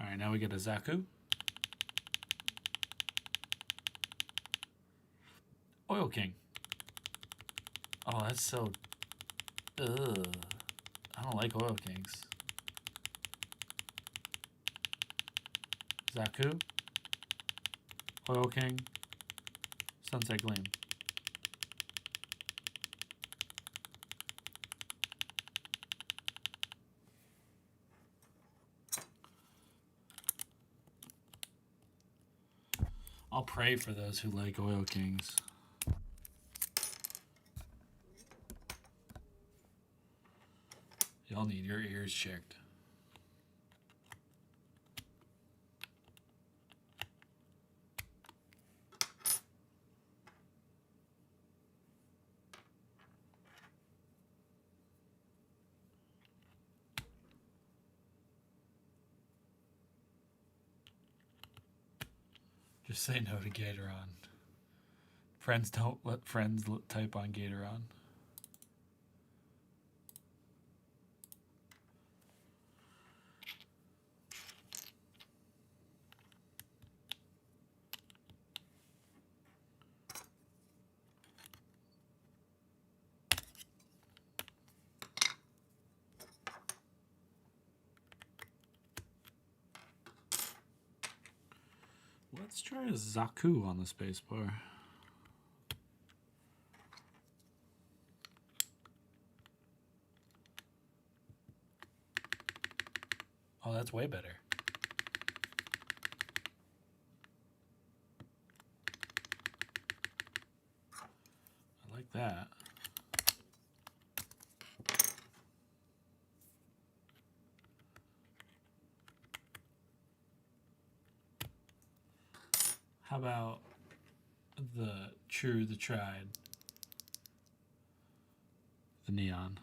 All right, now we get a Zaku. Oil King. Oh, that's so... Ugh. I don't like Oil Kings. Zaku. Oil King. Sunset Gleam. I'll pray for those who like Oil Kings. Y'all need your ears checked. Just say no to Gatoron. Friends don't let friends type on Gatoron. Let's try a Zaku on the spacebar. Oh, that's way better. I like that. How about the True, the Tried, the Neon?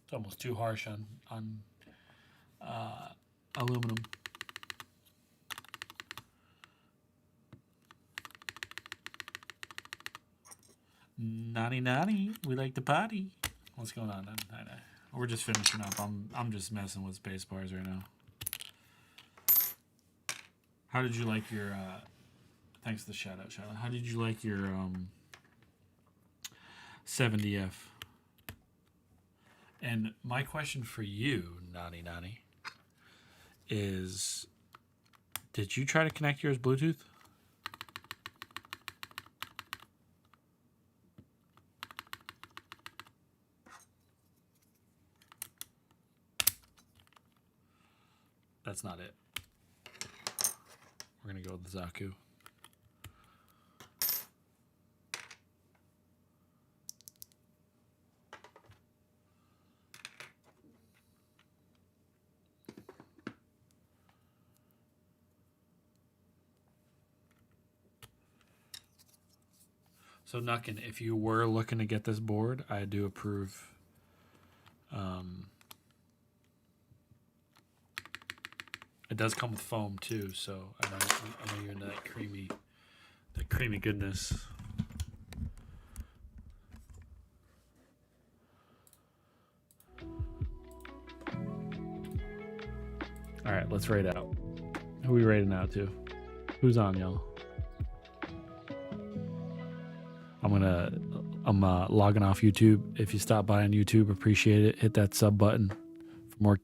It's almost too harsh on aluminum. Naughty naughty, we like to party. What's going on? We're just finishing up. I'm just messing with space bars right now. How did you like your thanks for the shout out. How did you like your 70F? And my question for you, Naughty Naughty, is did you try to connect yours Bluetooth? That's not it. We're gonna go with the Zaku. So Nuckin, if you were looking to get this board, I do approve. It does come with foam too, so I know you're into that creamy goodness. All right, let's rate out. Who are we rating out to? Who's on, y'all? I'm logging off YouTube. If you stop by on YouTube, appreciate it. Hit that sub button for more.